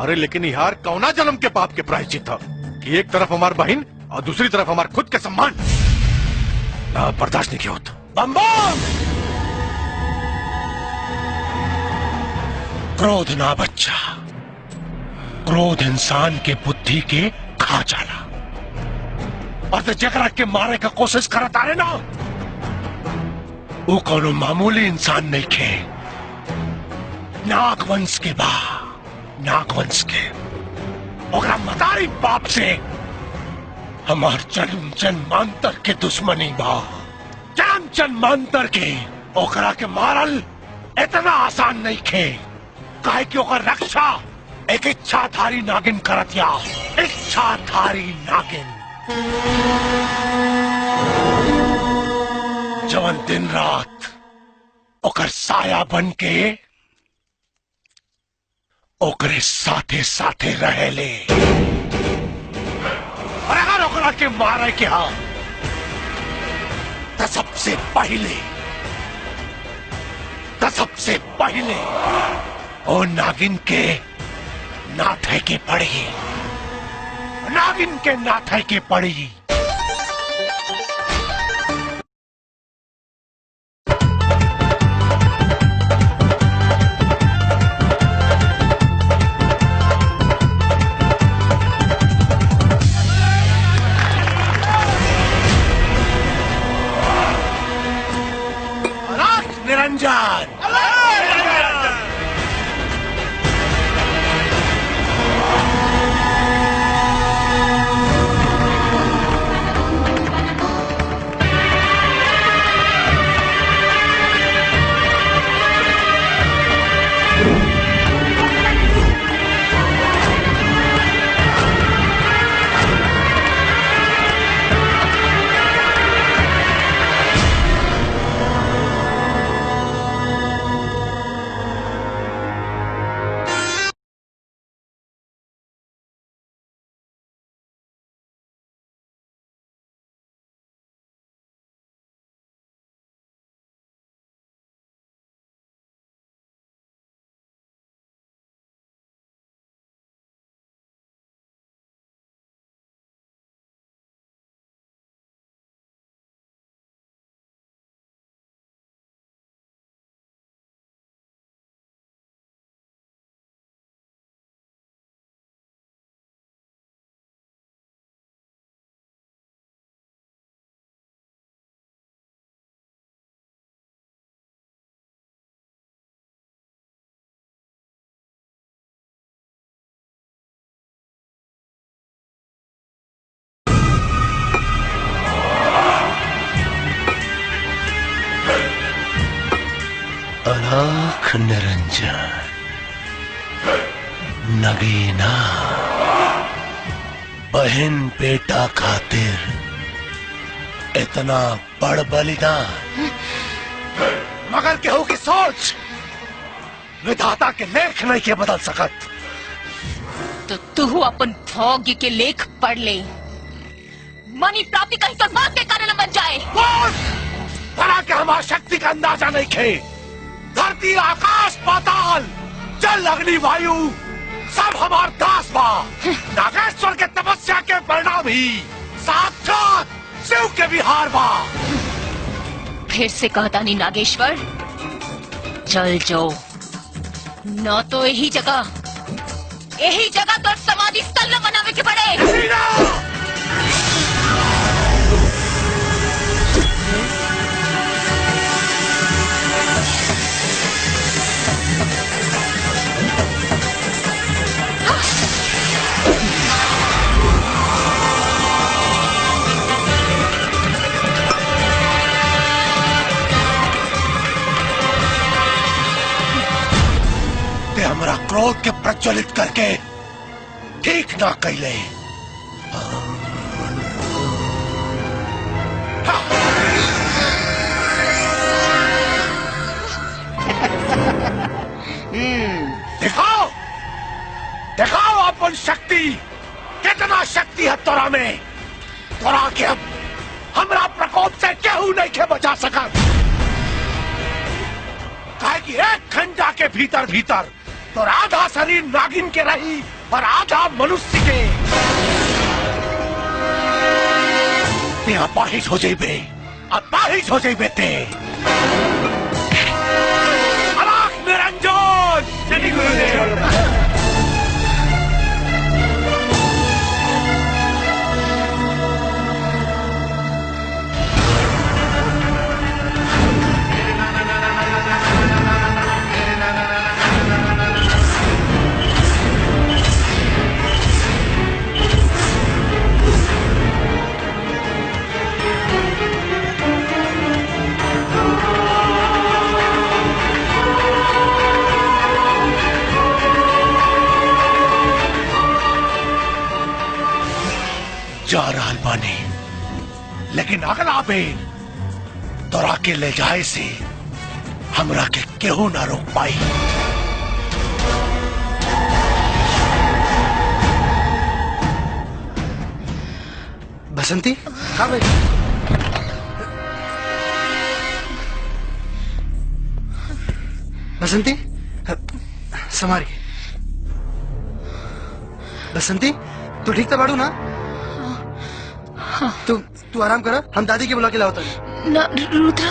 अरे लेकिन यार कौना जन्म के पाप के प्रायश्चित था कि एक तरफ हमार बहन और दूसरी तरफ हमार खुद के सम्मान ना बर्दाश्त नहीं किया होता। बम बम! क्रोध ना बच्चा, क्रोध इंसान के बुद्धि के खा जाला। और तो जकरा के मारे का कोशिश करता है ना, वो कोनो मामूली इंसान नहीं खे। नागवंश के बा, नागवंश के। ओकरा मदारी बाप से हमार जन्म जन्मांतर के दुश्मनी बा। जन्म जन्मांतर के ओकरा के मारल इतना आसान नहीं खे। काहे कि ओकर रक्षा एक इच्छाधारी नागिन करतिया। इच्छाधारी नागिन जवन दिन रात ओकर साया बन के ओकरे साथे साथे रहेले। और अगर ओकरा के मारे के हा तो सबसे पहले ओ नागिन के नाथे के पड़ी। नागिन के नाथे के पड़ी। निरंजन आंख निरंजन नगीना बहन बेटा खातिर इतना बड़ बलिदान, मगर केहू की सोच विधाता के लेख नहीं के बदल सकत। तो तू अपन भाग्य के लेख पढ़ ले, मनी प्राप्ति कहीं तो मौत के कारण बन जाए। भला के हमार शक्ति का अंदाजा नहीं खे। धरती आकाश पाताल जल अग्नि वायु सब हमार दास बा। नागेश्वर के तपस्या के परिणाम ही साक्षात शिव के विहार बा। फिर से कहता नहीं नागेश्वर, चल जाओ, न तो यही जगह तो समाधि स्थल न बनावे के पड़े। हमरा क्रोध के प्रज्वलित करके ठीक ना कैले। दिखाओ दिखाओ अपन शक्ति, कितना शक्ति है तोरा में। तोरा के अब हमरा प्रकोप से केहू नहीं के बचा सका। काहे कि एक घंटा के भीतर भीतर तो आधा शरीर नागिन के रही और आधा मनुष्य के। ते अपाहिज हो जाइबे, अपाहिज हो जाइबे ते। अलख निरंजन श्री गुरुदेव। जा रहा बानी, लेकिन अगला बेर तोरा के ले जाए से हमरा के केहू ना रोक पाई। बसंती हाँ भाई। बसंती समारी। बसंती तू ठीक तो बाड़ू ना? तू आराम करा, हम दादी के बुला के लाओ। ना रुद्र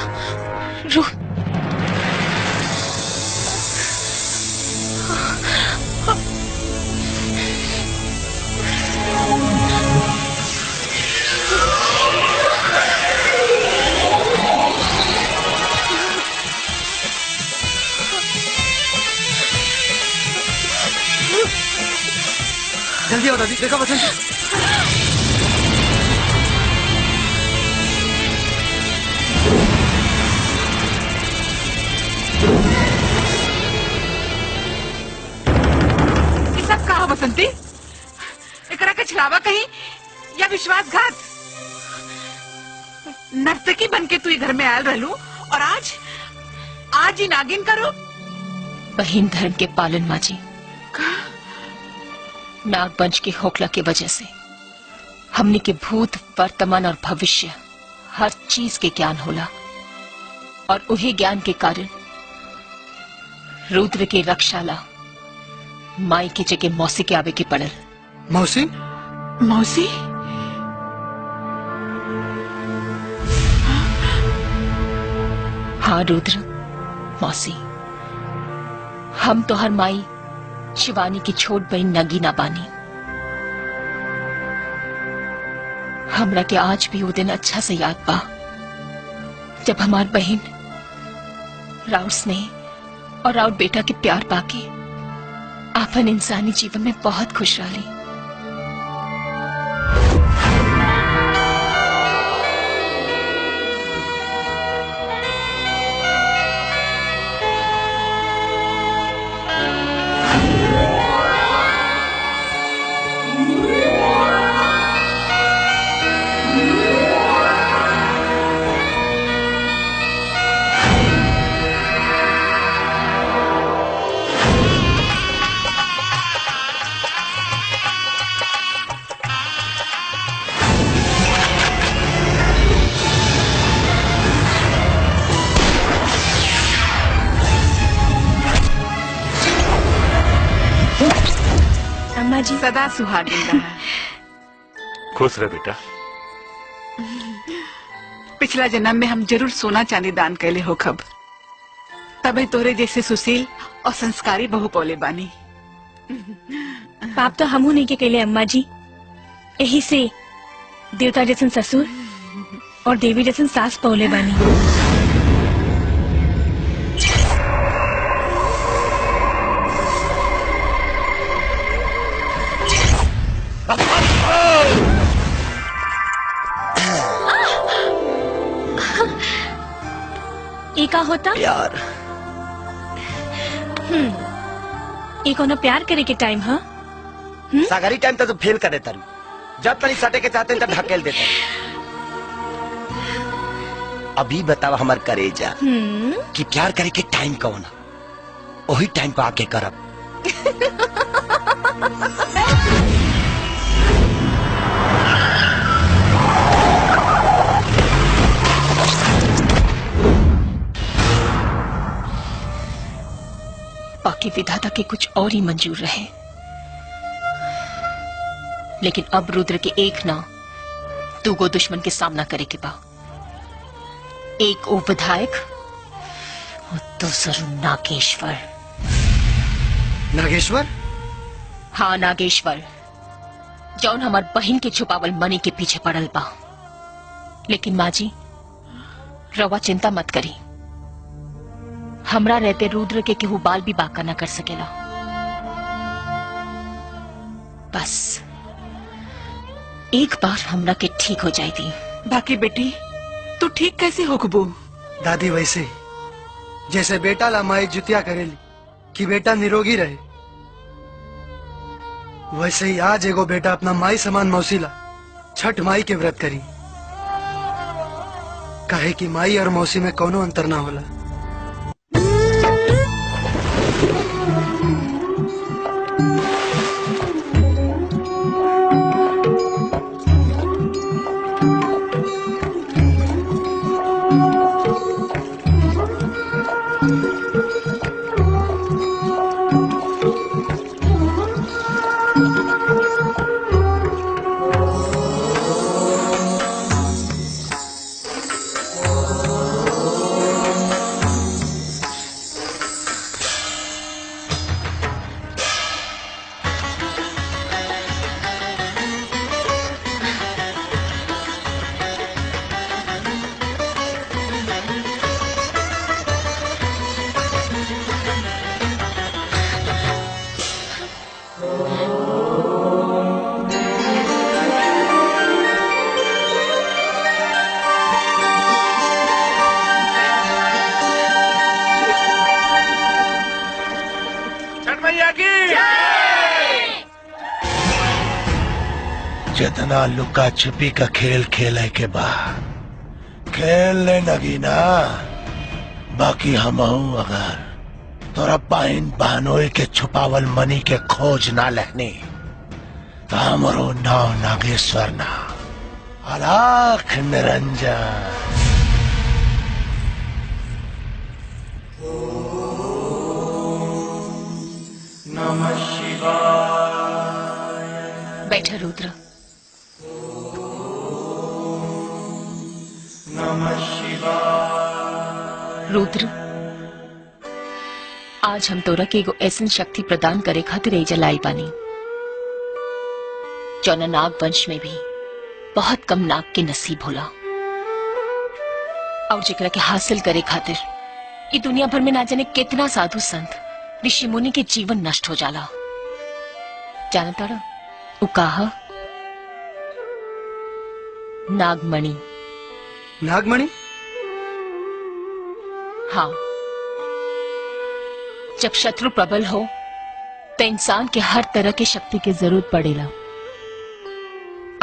जल्दी आओ दादी, देखो बसंती। बसंती एकरा के छलावा कहीं या विश्वासघात। नर्तकी बन के तू घर में आयल रहलू और आज ही नागिन करो। बहिन धर्म के पालन माँ जी, नागवंश के होकला की वजह से हमने के भूत वर्तमान और भविष्य हर चीज के ज्ञान होला और उही ज्ञान के कारण रुद्र के रक्षाला माई की जगह मौसी के आवे के पड़ल। मौसी? मौसी? हाँ रुद्र, मौसी। हम तो हर माई शिवानी की छोट बहन नगीना बानी। हमरा के आज भी वो दिन अच्छा से याद बा जब हमार बहन राउत स्नेह और राउत बेटा के प्यार पाके आपन इंसानी जीवन में बहुत खुश रही। अम्मा जी। सदा सुहागिन रहा। खुश रह बेटा। पिछला जन्म में हम जरूर सोना चांदी दान कैले हो खब, तबे तोरे जैसे सुशील और संस्कारी बहू पौले बानी। पाप तो हमू नहीं के कैले अम्मा जी, यही से देवता जैसन ससुर और देवी जैसन सास पौले बानी। ये का होता यार ये कोनो प्यार करे के टाइम है? सागरी टाइम तो फेल कर देता रू, जब तनी सटे के चाहते तब ढकेल देता। अभी बताओ हमार करेजा कि प्यार करे के टाइम कौन है, वही टाइम पे आके करब। बाकी विधाता के कुछ और ही मंजूर रहे, लेकिन अब रुद्र के एक ना दूगो दुश्मन के सामना करे के बा। एक ओ विधायक और दूसरा नागेश्वर। नागेश्वर? हाँ नागेश्वर, जौन हमार बहन के छुपावल मनी के पीछे पड़ल बा। लेकिन माँ जी रवा चिंता मत करी, हमरा रहते रुद्र के केहू बाल भी बाका न कर सकेला। बस एक बार हमरा के ठीक हो जाए थी। बाकी बेटी तू ठीक कैसे होकबू? दादी वैसे ही जैसे बेटा ला माई जुतिया करेली कि बेटा निरोगी रहे, वैसे ही आज एगो बेटा अपना माई समान मौसीला छठ माई के व्रत करी, काहे कि माई और मौसी में कोनो अंतर ना होला। जितना लुका छुपी का खेल खेले के बाद खेल ले नगीना, बाकी हम अगर तोरा बहन बहनोई के छुपावल मनी के खोज ना लेनी तो हमरो नाव नागेश्वर ना अलाख निरंजन। नमः शिवाय। बैठा रुद्र। नमः शिवाय। रुद्र, आज हम तोरा के एगो ऐसन शक्ति प्रदान करे खातिर एजा लाई बानी जौना नाग वंश में भी बहुत कम नाग के नसीब होला, और जेकरा के हासिल करे खातिर ये दुनिया भर में ना जाने कितना साधु संत ऋषि मुनि के जीवन नष्ट हो जाला। जाना तारा उ कहा नागमणि। नागमणि? हाँ, जब शत्रु प्रबल हो तो इंसान के हर तरह की शक्ति की जरूरत पड़ेला,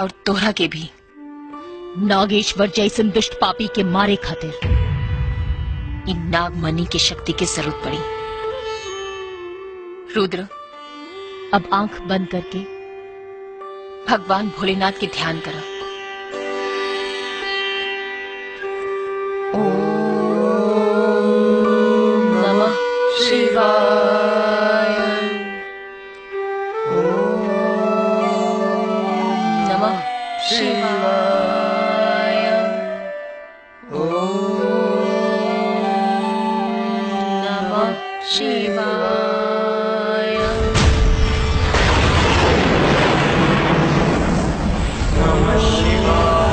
और तोहरा के भी नागेश्वर जैसन दुष्ट पापी के मारे खातिर इन नागमणि की शक्ति की जरूरत पड़ी। रुद्र, अब आंख बंद करके भगवान भोलेनाथ के ध्यान करो। शिवाय। ओम शिवाय ओम नमः शिवाय नमः शिवाय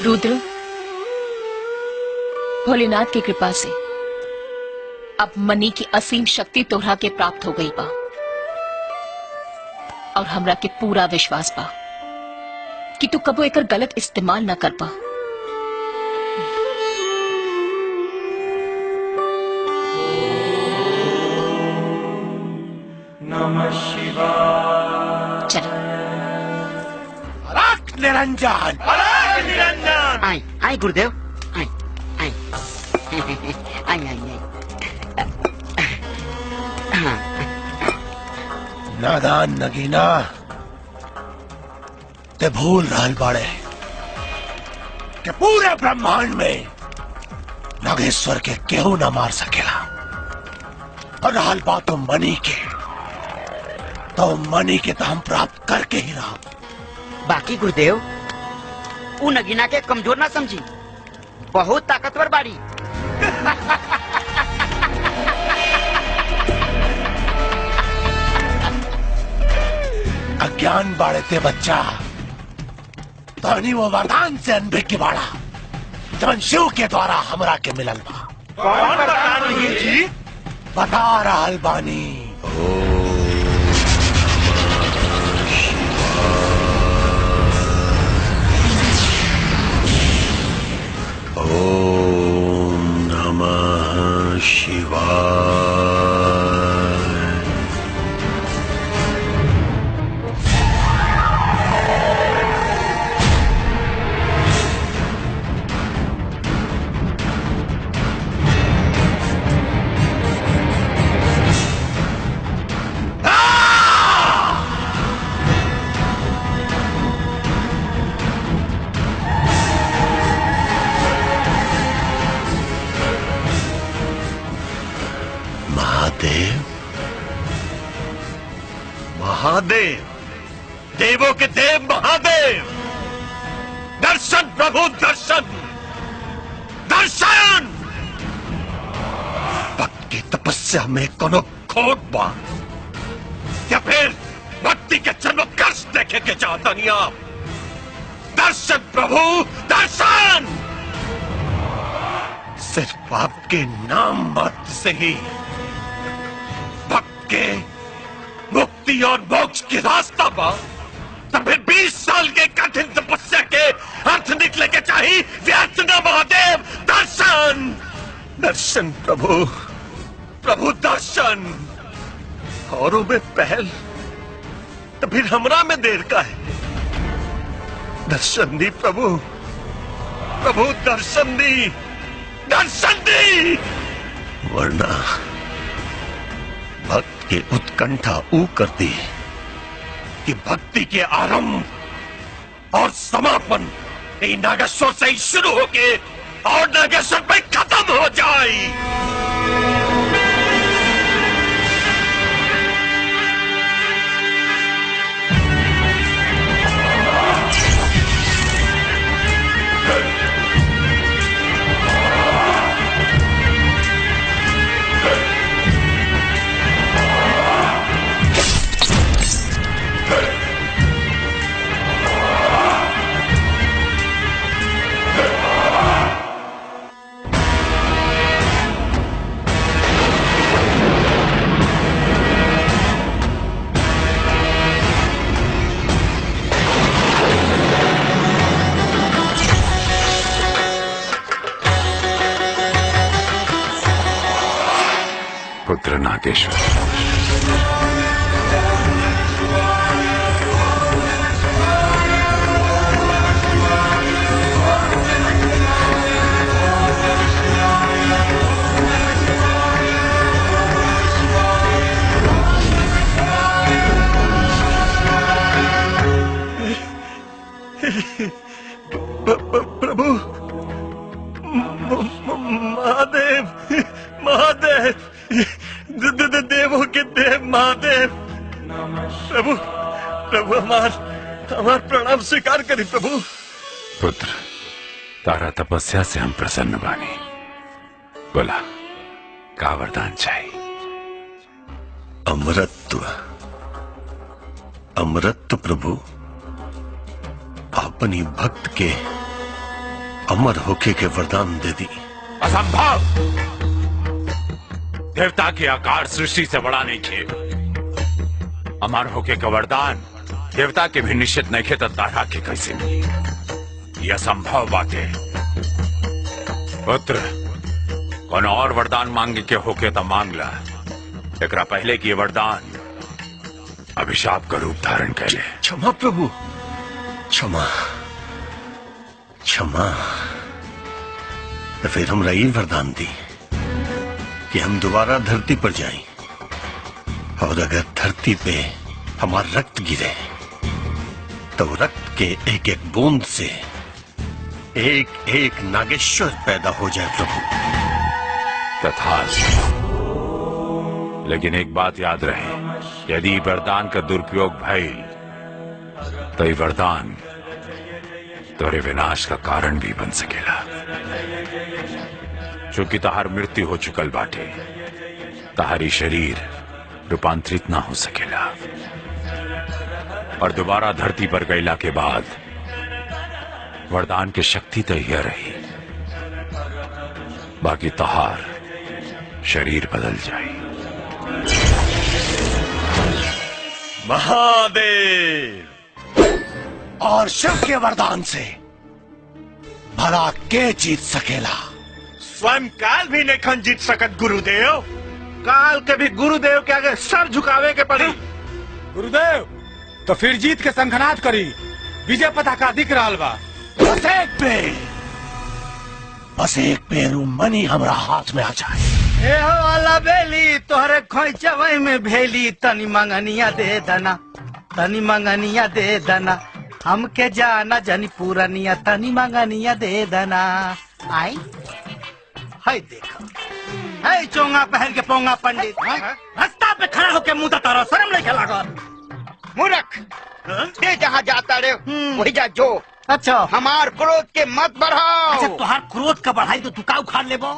रुद्र, भोलेनाथ की कृपा से अब मनी की असीम शक्ति तोहरा के प्राप्त हो गई बा और हमरा के पूरा विश्वास बा कि तू कबो एकर गलत इस्तेमाल न कर पा। नमः शिवाय। चलो अलग निरंजन, अलग निरंजन। आई आई गुरुदेव, आई आई आई आई आई। नादान नगीना, ते भूल रहल बाड़े कि पूरे ब्रह्मांड में नागेश्वर के केहू न मार सकेला। और रहल बात तो मनी के, तो मनी के तो हम प्राप्त करके ही रहा। बाकी गुरुदेव, उ नगीना के कमजोर ना समझी, बहुत ताकतवर बाड़ी। अज्ञान बाड़े ते बच्चा, तनी वो वरदान से अनभिज्ञ की बाड़ा जवन शिव के द्वारा हमरा के मिलल बा। कौन वरदान जी? बता रहल बानी। ओम नमः शिवाय। महादेव, महादेव, देवों के देव महादेव, दर्शन प्रभु दर्शन, दर्शन। भक्त की तपस्या में कोनो खोट बा या फिर भक्ति के जन्म कष्ट देखे के चाहता नहीं आप? दर्शन प्रभु दर्शन। सिर्फ आपके नाम मात्र से ही भक्त के मुक्ति और मोक्ष की रास्ता पा। तब फिर 20 साल के कठिन तपस्या के अर्थ निकले के चाहिए व्यर्थ न। महादेव दर्शन, दर्शन प्रभु, प्रभु दर्शन। औरों में पहल तो फिर हमरा में देर का है। दर्शन दी प्रभु, प्रभु दर्शन दी, दर्शन दी, वरना भक्त की उत्कंठा ऊ करती कि भक्ति के आरंभ और समापन ये नागेश्वर से ही शुरू होके और नागेश्वर पे खत्म हो जाए। नागेश्वर। प्रभु महादेव महादेव देवों के देव महादेव प्रभु प्रभु हमार प्रणाम स्वीकार करी प्रभु। पुत्र तारा तपस्या से हम प्रसन्न बानी। बोला का वरदान चाहिए? अमरत्व अमरत्व प्रभु, अपनी भक्त के अमर होके के वरदान दे दी। असंभव! देवता के आकार सृष्टि से बड़ा नहीं थे। अमर होके का वरदान देवता के भी निश्चित नहीं थे, तो तारा के कैसे मिली? यह असंभव बात है। पुत्र कौन और वरदान मांगे के होके तो मांग ला, एकरा पहले की वरदान अभिशाप का रूप धारण कर ले। क्षमा प्रभु, क्षमा क्षमा। तो फिर हमरा ये वरदान दी कि हम दोबारा धरती पर जाएं, और अगर धरती पे हमारा रक्त गिरे तो रक्त के एक एक बूंद से एक एक नागेश्वर पैदा हो जाए प्रभु। तथास्तु। लेकिन एक बात याद रहे, यदि वरदान का दुरुपयोग भइल तो ये वरदान तोरे विनाश का कारण भी बन सकेला। चूंकि तहार मृत्यु हो चुकल बाटे, तहारी शरीर रूपांतरित ना हो सकेला, और दोबारा धरती पर गईला के बाद वरदान की शक्ति तो यह रही, बाकी तहार शरीर बदल जाए। महादेव और शिव के वरदान से भला के जीत सकेला? स्वयं काल भी नहीं खन जीत सकत गुरुदेव। काल के भी गुरुदेव के आगे सर झुकावे के पड़ी। गुरुदेव तो फिर जीत के संघनाद करी, विजय पताका दिख रहा बा। बस एक पेड़ मनी हमरा हाथ में आ जाए। ए हो वाला बेली तोहरे खोइचवई में भेली, तनी मंगनिया दे दना, तनी मंगनिया दे दना, हमके जाना जनी पूरनिया, तनी मंगनिया दे दना। आई हाय देखो, है चोंगा पहन के पोंगा पंडित रास्ता पे खड़ा होके मुंह तारा, शर्म नहीं लगा? मूर्ख, ते जहाँ जाता रे वही जा जो। अच्छा हमार क्रोध के मत बढ़ाओ। अच्छा तुहार क्रोध का बढ़ाई तो तू का उखाड़ लेबो?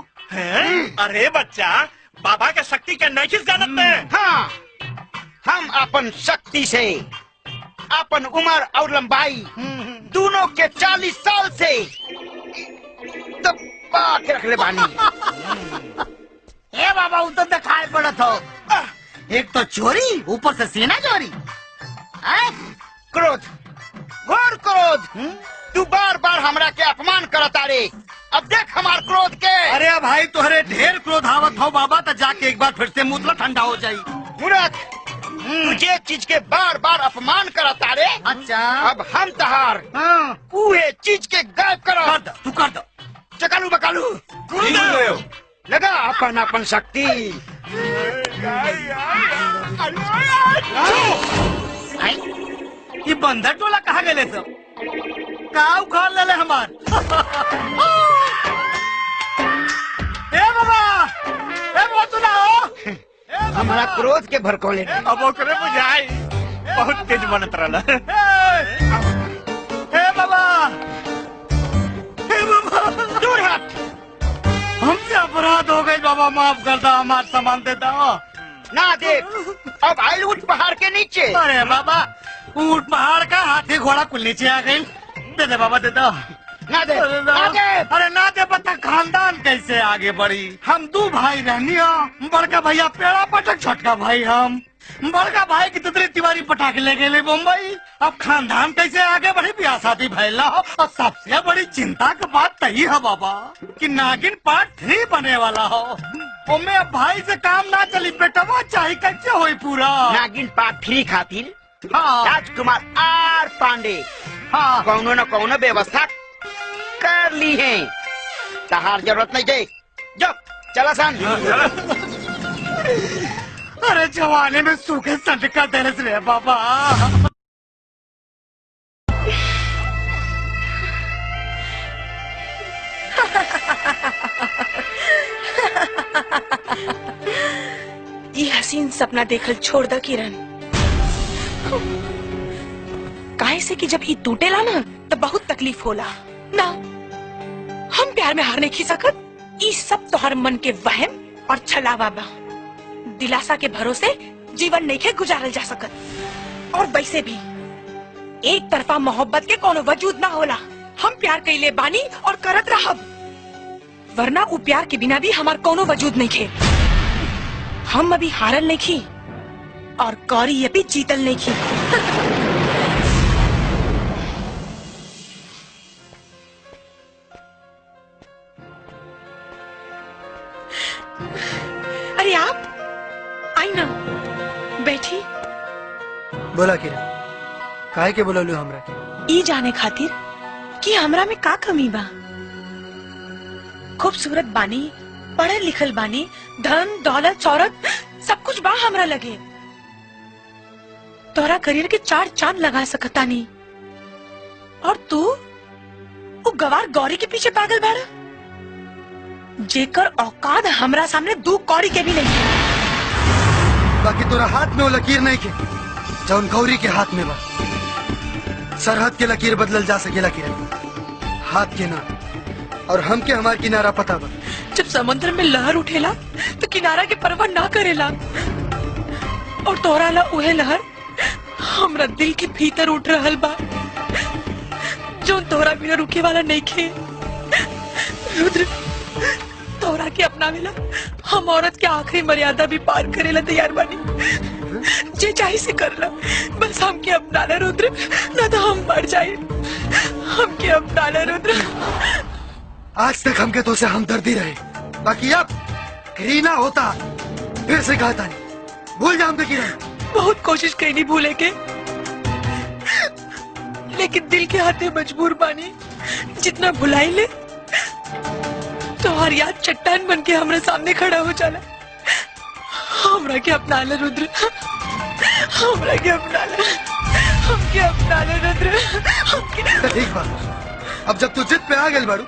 अरे बच्चा, बाबा के शक्ति के नहीं जानत में। हाँ, हम अपन शक्ति से अपन उम्र और लंबाई दोनों के 40 साल से दबा के रख ले बानी। ए बाबा वो तो दिखाई पड़त हो, एक तो चोरी ऊपर से सीना चोरी। क्रोध, घोर क्रोध। तू बार बार हमरा के अपमान करता रे, अब देख हमार क्रोध के। अरे भाई तुहरे ढेर क्रोध आवत हो बाबा, तो जाके एक बार फिर से मुतला ठंडा हो जाई। मूर्ख, तुझे चीज के बार बार अपमान करता रे। अच्छा अब हम तहार उहे चीज के गायब करो। तू कर दो। चकालू बकालू गुरुदेव लगा अपन अपन शक्ति। ये बंदर टोला कहाँ गए सब? का उखाड़ ले हमार? ए बाबा तू ना हो? हमारा क्रोध के भड़कौले। अब ओकरे बुझाई बहुत तेज बनत रहला। हे बाबा दूर हट। हमसे अपराध हो गई बाबा, माफ कर दो, हमारा सामान दे दो। ना दे, अब आइल उठ पहाड़ के नीचे। अरे बाबा ऊंट पहाड़ का, हाथी घोड़ा कुल नीचे आ गई। दे दे बाबा दे दो। ना दे, ना दे। अरे ना दे पता खानदान कैसे आगे बढ़ी? हम 2 भाई रहनी हो, बड़का भैया पेड़ा पटक, छोटका भाई हम। बड़का भाई की तुतरी तिवारी पटाखे ले गए मुंबई। अब खानदान कैसे आगे बढ़ी? ब्याह शादी भैला हो, और सबसे बड़ी चिंता की बात तही है बाबा कि नागिन पार्ट 3 बने वाला हो। ओमे अब भाई से काम ना चली बेटवा चाहे कैसे होई पूरा नागिन पार्ट 3 खातिर हाँ। राजकुमार आर पांडे हाँ कौनो न कौनो व्यवस्था कर ली है। तहार जरूरत नहीं दे जो चला सन। अरे जवानी में सूखे संडका दरस रे बाबा। ये हसीन सपना देखल छोड़ द किरण। काहे से कि जब ये टूटेला ना तो बहुत तकलीफ होला ना। हम प्यार में हार नहीं खी सकत। ये सब तोहर मन के वहम और छलावा बा। दिलासा के भरोसे जीवन नहीं के गुजारल जा सकत। और वैसे भी एक तरफा मोहब्बत के कोनो वजूद ना होला। हम प्यार कइले बानी और करत रहब, वरना उ प्यार के बिना भी हमार कोनो वजूद नहीं खे। हम अभी हारल नहीं खी और कौरी ये भी जीतल नहीं खी। अरे आप आई ना, बैठी। बोला किरण, काहे के बोललू हमरा के? ई जाने खातिर कि हमरा में का कमी बा। खूबसूरत बानी, पढ़े लिखल बानी, धन दौलत शौहरत सब कुछ बा हमरा लगे। तोरा करियर के 4 चांद लगा सकता नहीं। और तू वो गवार गौरी के पीछे पागल बाड़ा, जेकर औकात हमरा सामने 2 कौड़ी के भी नहीं है। बाकी तोरा हाथ में वो लकीर नहीं के जौन गौरी के हाथ में बा। सरहद के लकीर बदलल जा सकेला किरण, हाथ के ना। और हम के हमार किनारा पता बा। जब समुद्र में लहर उठेला तो किनारा के परवाह ना करेला। और तोरा ला उहे लहर हमरा दिल के भीतर उठ रहल बा, जो तोरा बिना रुके वाला नहीं खे। रुद्र, तोरा के अपनावेला हम औरत के आखिरी मर्यादा भी पार करेला तैयार बानी। जे चाहे से करला, बस हमके अपना ले रुद्र, ना तो हम मर जाए। हमके अपना ले रुद्र। आज तक हमके तो से हमदर्दी रहे, बाकी अब घृणा होता। फिर से कहा था भूल जा हमके किरण। बहुत कोशिश करी नहीं भूले के, लेकिन दिल के हाथे मजबूर बानी। जितना भुलाई ले तो हर याद चट्टान बन के हमारे सामने खड़ा हो जाला। हमरा के अपना ले रुद्र, हमरा के अपना ले, हमके अपना ले रुद्र। ठीक बा, अब जब तू जिद पे आ गई बाड़ू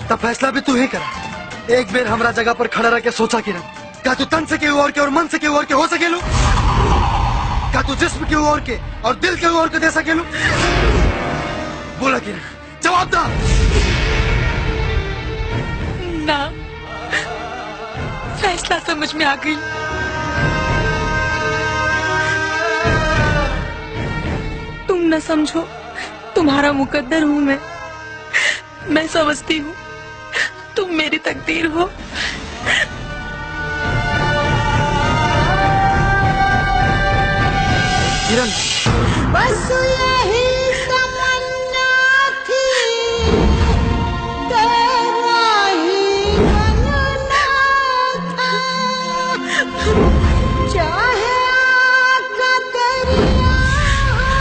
तब फैसला भी तू ही करा। एक बेर हमरा जगह पर खड़ा रह के सोचा किरण, क्या तू तन से केहू और के और मन से केहू और के हो सकेलू? क्या तू जिस्म केहू और के और दिल केहू और के दे सकेलू? बोला किरण, जवाब दा। ना, फैसला समझ में आ गई। तुम न समझो, तुम्हारा मुकद्दर हूँ मैं समझती हूँ तुम मेरी तकदीर हो। किरण, बस यही तमन्ना थी, तेरा ही बनना था। चाहे आका दरिया हो,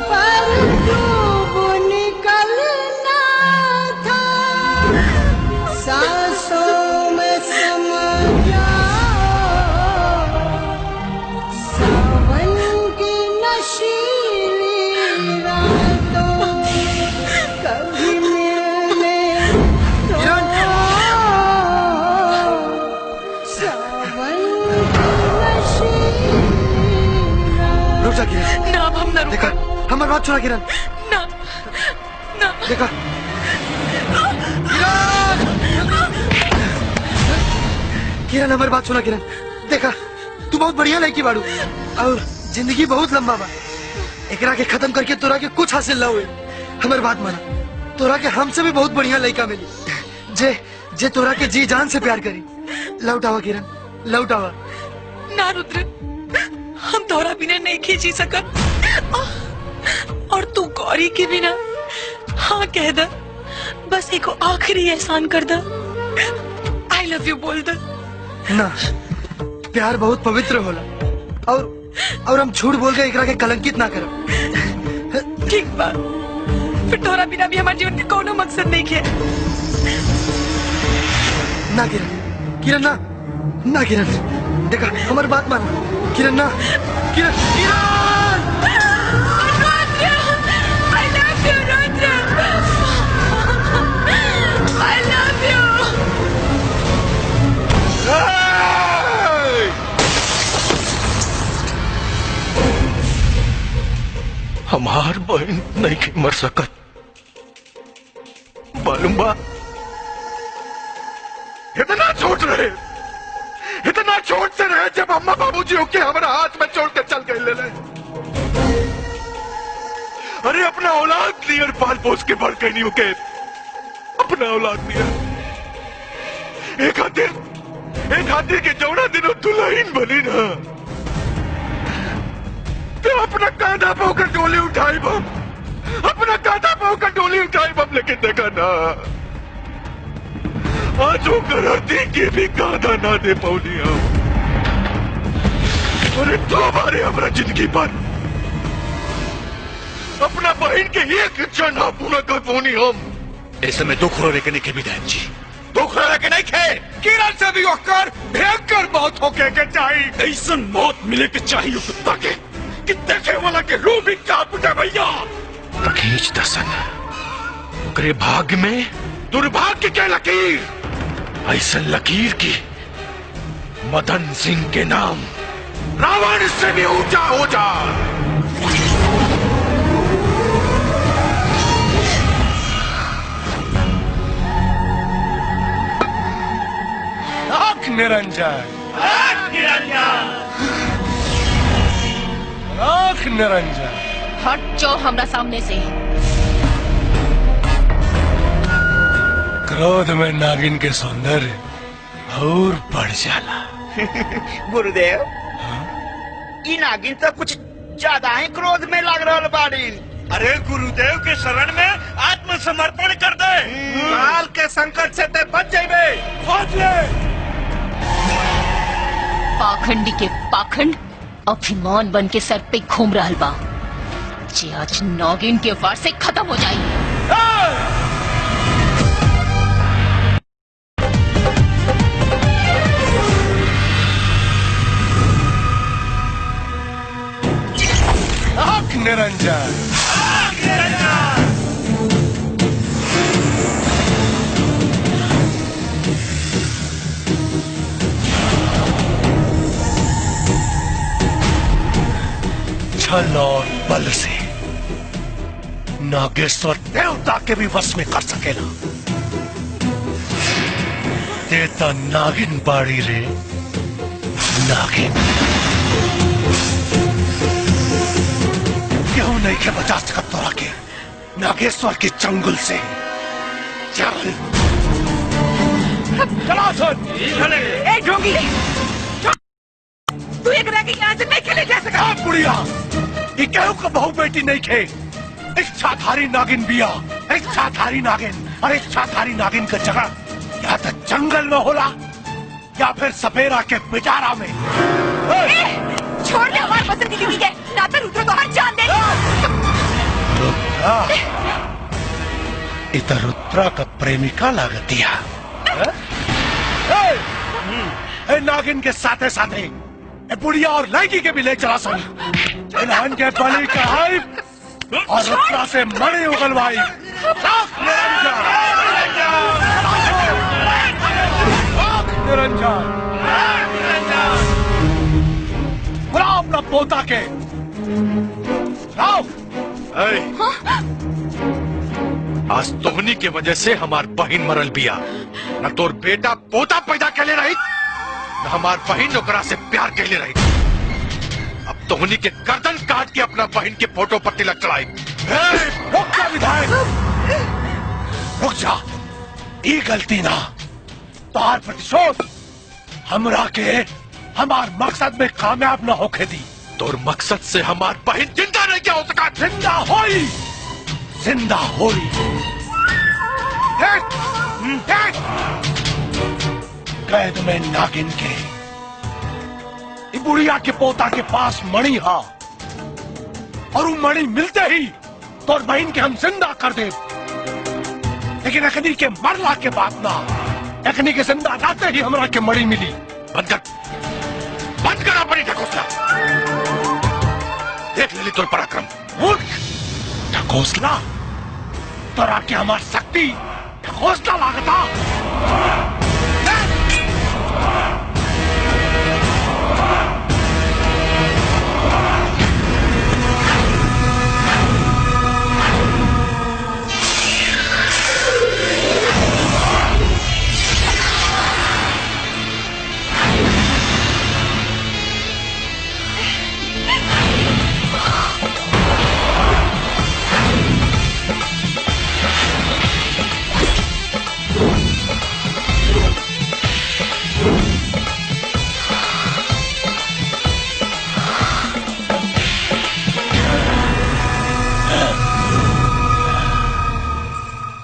पर डूब निकलना था। सांसों में समा ना, हम ना देखा हमारी बात सुना किरण। ना, ना। देखा किरण, हमारी बात सुना किरण। देखा तू बहुत बढ़िया लड़की बाड़ू और जिंदगी बहुत लंबा बा। एकरा के खत्म करके तोरा के कुछ हासिल ना हुए। हमारी बात माना, तोरा के हमसे भी बहुत बढ़िया लड़का मिली जे तोरा के जी जान से प्यार करी। लौटावा किरण, लौटावा। ना रुद्र, हम तोरा बिना नहीं खींची सकत। और तू गौरी के बिना हाँ कह द, बस एक आखिरी एहसान कर द। आई लव यू बोल दे। ना, प्यार बहुत पवित्र होला और हम झूठ बोल के एकरा के कलंकित ना करब। ठीक बा, फिर तोरा बिना भी हमारे जीवन के कोनो मकसद नहीं है। ना किरण ना, ना किरण, देखा हमारी बात मान। किरण ना, किरण I love you, Rudra. I love you। हमार बहन नहीं के मर सकत, मालूम बा? इतना छोट रहे, इतना छोट से रहे जब अम्मा बाबूजी होके हमारा हाथ में छोड़ के चल गए ले। अरे अपना औलाद नियर पाल पोस के बढ़ गई नहीं होके, अपना औलाद नियर। एक हाथी के जौना दिनों दुल्हन बनी ना, तो अपना कांधा पे होकर डोली उठाई बम, अपना कांधा पे होकर डोली उठाई बम, लेकिन देखा ना आज वो करती के भी कांधा ना दे पौनी हम। अरे 2 बार हमारा जिंदगी पर अपना बहन के एक इच्छा ना पूरा कर पौनी हम। ऐसे में दुख रो के नहीं के विधायक जी, दुख रो के नहीं खे। किरण से भी होकर भयंकर मौत होके के चाहिए। ऐसा मौत मिले के चाहिए कुत्ता के कि देखे वाला के रूह भी कांप उठे भैया। लकीर दसन ओकरे भाग्य में दुर्भाग्य के लकीर, ऐसा लकीर की मदन सिंह के नाम रावण से भी ऊंचा हो जा। आंख निरंजन, आंख निरंजन, हट जाओ हमरा सामने से। क्रोध में नागिन के सौंदर्य और बढ़ जाला। गुरुदेव, ई नागिन तो कुछ ज्यादा ही क्रोध में लग रहा बाड़ी। अरे गुरुदेव के शरण में आत्मसमर्पण कर दे, काल के संकट से ते बच जाइबे। खोज ले। पाखंडी के पाखंड अभिमान बन के सर पे घूम रहा बा, जे आज नागिन के वार से खत्म हो जाए। आंख निरंजन, छल और बल से नागेश्वर देवता के भी वश में कर सकेला। देता नागिन बाड़ी रे नागिन, क्यों नहीं के बचा सकत तोरा के नागेश्वर के चंगुल से। चल चला सुन। ए ढोंगी, तू एक रह के यहाँ से नहीं खेले जा सका। बुढ़िया, ये कहूँ का बहू बेटी नहीं खे, इच्छाधारी नागिन बिया, इच्छाधारी नागिन। और इच्छाधारी नागिन का जगह या तो जंगल में होला या फिर सपेरा के पिटारा में। छोड़ दे हमारे पसंद की दीदी के, ना तो रुद्र तो हर जान दे। इधर रुद्रा का प्रेमिका लागत दिया। नागिन के साथे साथे बुढ़िया और लड़की के भी ले चला सन। इन्हान के बलि कहाई और रुद्रा से मणि उगलवाई। निरंजन, बुलाओ अपना पोता के। आज तोहनी के वजह से हमार बहन मरल बिया, न तोर बेटा पोता पैदा के ले रही, न हमार बहन ओकरा से प्यार के ले रही। अब तोहनी के गर्दन काट के अपना बहन के फोटो पर तिलक चढ़ाई। रुक जा विधायक, रुक जा। ये गलती ना तोहार प्रतिशोध हमरा के हमार मकसद में कामयाब न होके दी। तोर मकसद से हमार बहन जिंदा नहीं क्या हो सका? जिंदा होई, जिंदा होई। कैद में नागिन के ई बुढ़िया के पोता के पास मणि हा और वो मणि मिलते ही तो बहन के हम जिंदा कर दे, लेकिन अखनी के मरला के बाद ना, अखनी के जिंदा रहते ही हमरा के मणि मिली। बंद कर अपनी ढकोसला। देख लेली तोर पराक्रम। मूर्ख ढकोसला, तोरा के हमार शक्ति ढकोसला लागता।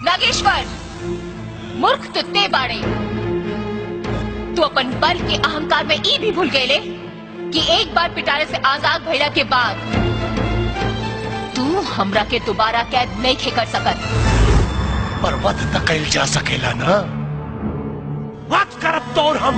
नागेश्वर, मूर्ख तुत्ते बाड़े, तू अपन बल के अहंकार में ई भी भूल गए कि एक बार पिटारे से आजाद भइला के बाद तू हमरा के दोबारा कैद नहीं खे कर सकत। पर वध तक कैल जा सकेला ना, वध करब तो हम।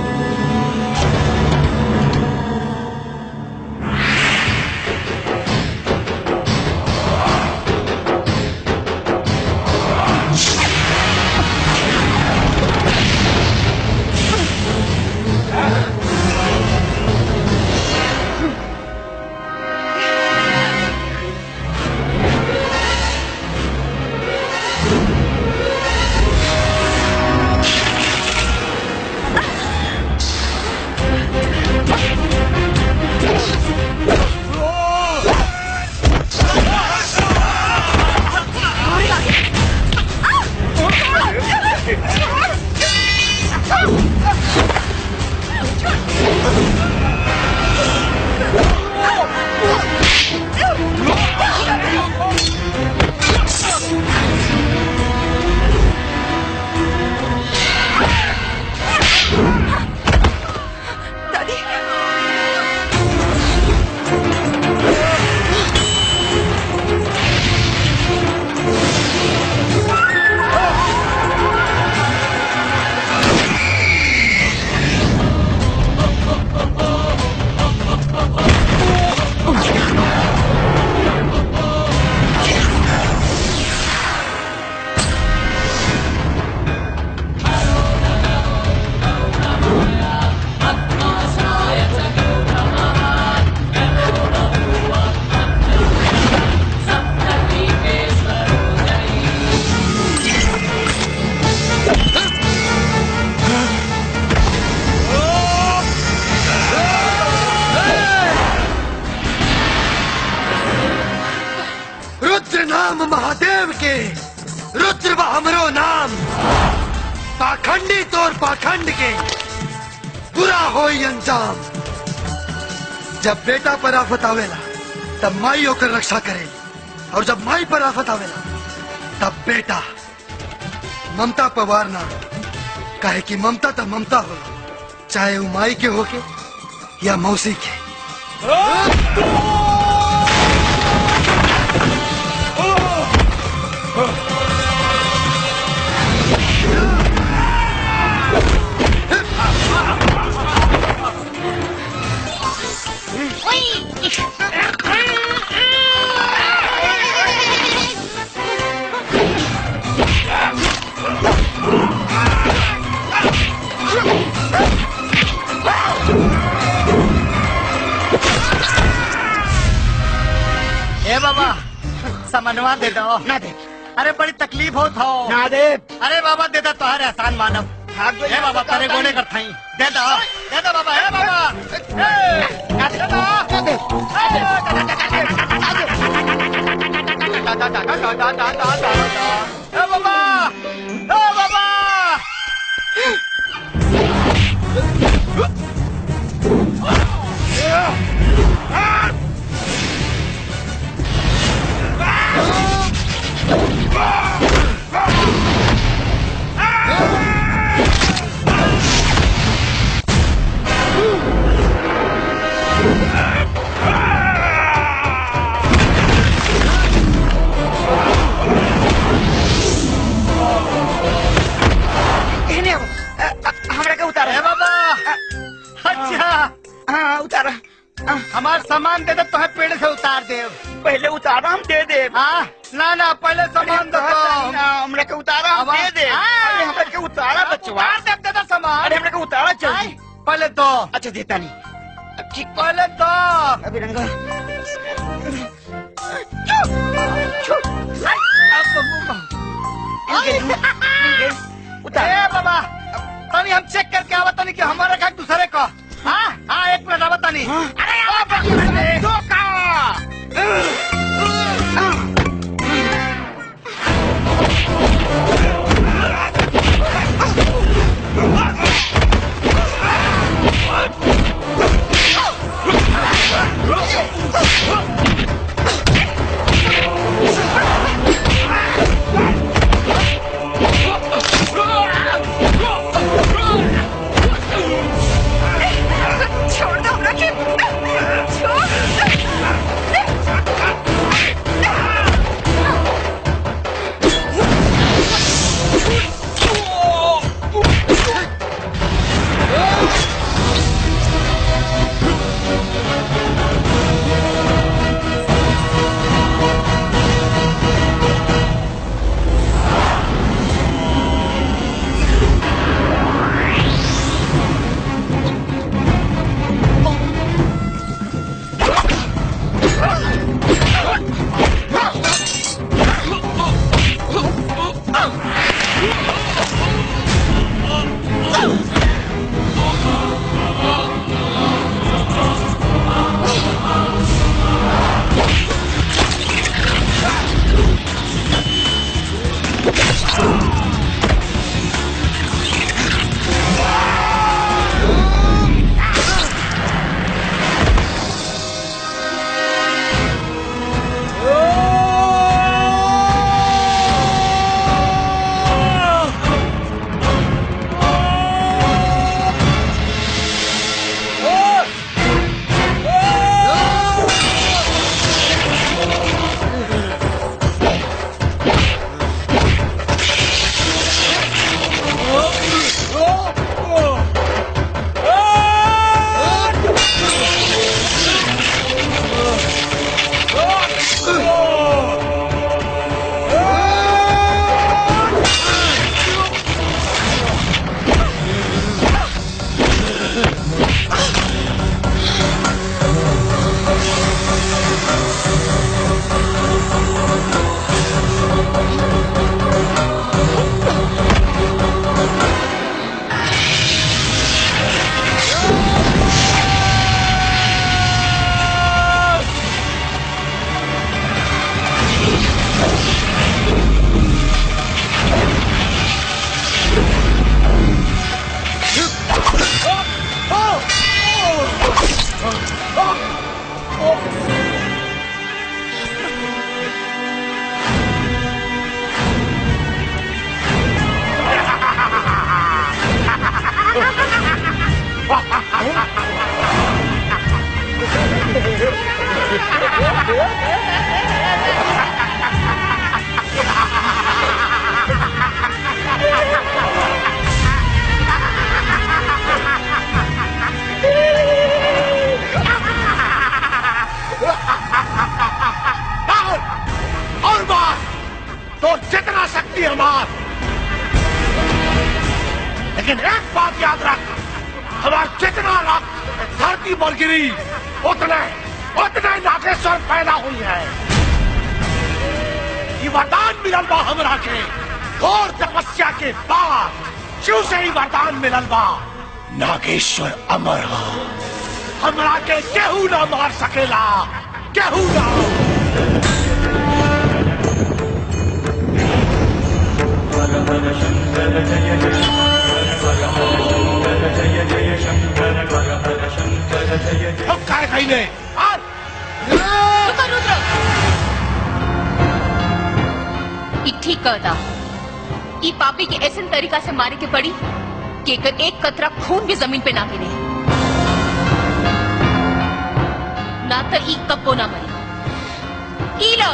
महादेव के रुद्र हमरो नाम, पाखंडी तोर पाखंड के बुरा होई अंजाम। जब बेटा पर आफत आवेला तब माई होकर रक्षा करे, और जब माई पर आफत आवेला तब बेटा ममता पर वार ना, काहे कि ममता तो ममता हो, चाहे वो माई के होके या मौसी के। ए बाबा समनवा दे दो। ना दे। अरे बड़ी तकलीफ हो था। ना दे। अरे बाबा दे दो, तुम्हारे एहसान मानव। ए बाबा तेरे गोने कर थाई दे दो बाबा। ए बाबा दे बाबा। पहले सामान दो हमरा के उतारा हम दे दे। अरे हमरा के उतारा बचवा। दे दे सामान। अरे हमरा के उतारा जल्दी। पहले दो। अच्छा देता नहीं। ठीक पहले दो। अभी रंगा। उतार बाबा तनी हम चेक करके आवा तनी कि हमारा खाक दूसरे का। हाँ हाँ 1 मिनट आवा तनी। अरे धोखा। छोड़ दो हमरा के। तो जितना शक्ति हमार, लेकिन एक बात याद रख, हमार जितना रक्त धरती पर गिरी उतने नागेश्वर पैदा हुई है। ये वरदान मिलल बा हमरा के घोर तपस्या के बाद, शिव से ही वरदान मिलल बा। नागेश्वर अमर हो, हमरा के केहू ना मार सकेला, केहू ना। काय कहीं ने ठीक कहता, ई पापी के ऐसे तरीका से मारे के पड़ी कि एक कतरा खून भी जमीन पे ना गिरे, ना तो ई कब्बो ना मरे। ई लो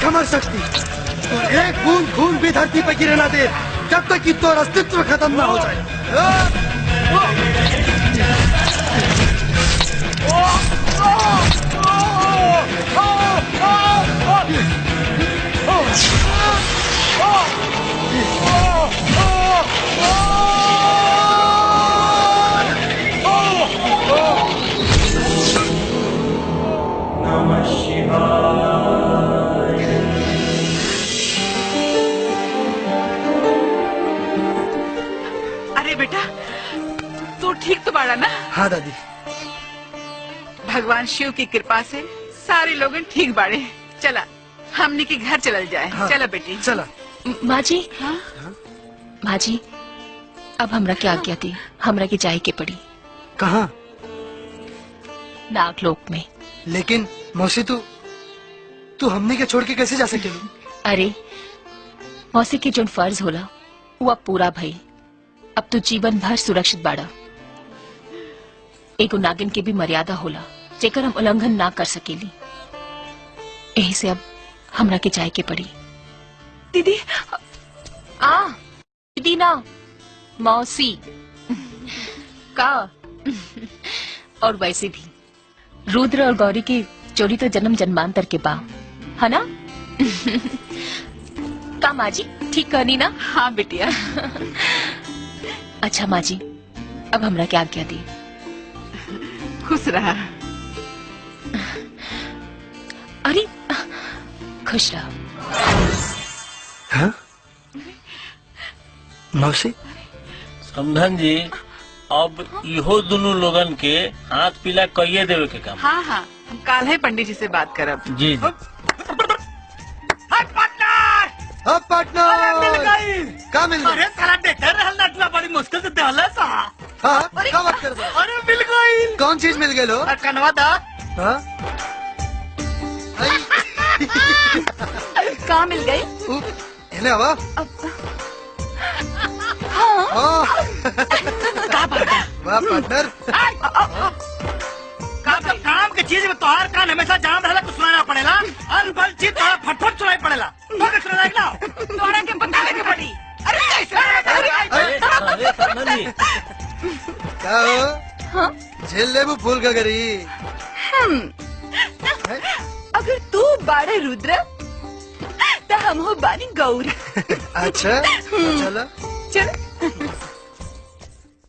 हमारी शक्ति और एक बूंद खून भी धरती पर गिरे ना दे जब तक कि तोर अस्तित्व खत्म ना हो जाए। अरे बेटा तू ठीक तो बाड़ा ना? हाँ दादी। भगवान शिव की कृपा से सारे लोग ठीक बाड़े। चला हमने के घर चल जाए। हाँ। चला बेटी चला। माँ जी, हाँ? माँ जी, अब हमरा क्या आज्ञा थी? हमरा की जाए के पड़ी। कहाँ? नागलोक में। लेकिन मौसी तू हमने के छोड़ के कैसे जा सकेली? अरे मौसी के जो फर्ज होला वो अब पूरा भई। अब तो जीवन भर सुरक्षित बाड़ा। एगो नागिन के भी मर्यादा होला जेकर हम उल्लंघन ना कर सकेली। यही से अब हमरा के जाए के पड़ी। दीदी दीदी ना, मौसी का। और वैसे भी रुद्र और गौरी की जोड़ी तो जन्म जन्मांतर के बा, है ना? का माँ जी ठीक करनी ना? हाँ बिटिया। अच्छा माँ जी, अब हमरा क्या आज्ञा दी? खुश रहा। अरे खुश रहा। हाँ? मौसी समधन जी, अब इहो दोनों लोगन के हाथ पीला कहिए देवे के काम। हाँ हाँ हम काल है पंडित जी से बात करब। जी जी। अब पार्टनर मिल गई। का मिल गई? अरे साला देते रहल नटला बड़ी मुश्किल से देहला सा। हाँ क्या बात कर रहे हो? अरे मिल गई। कौन चीज मिल गई लो? कनवा दा। हाँ? कहाँ मिल गई? इन्हें हवा? हाँ। का बात है? वाह पार्टनर। काम के चीज में तोहार कान हमेशा जाम रहला कुछ सुनाना पड़ेला। अनबल चीज तोहारा फटफट सुनाई पड़ेला। मगर सुना ना तोड़ा के बतावे के पड़ी। अरे कैसे? अरे समधन जी, क्या हो? झेल ले वो फूल का गरी। अगर तू बाड़े रुद्र तो हम हो बानी गौरी। अच्छा चलो चल।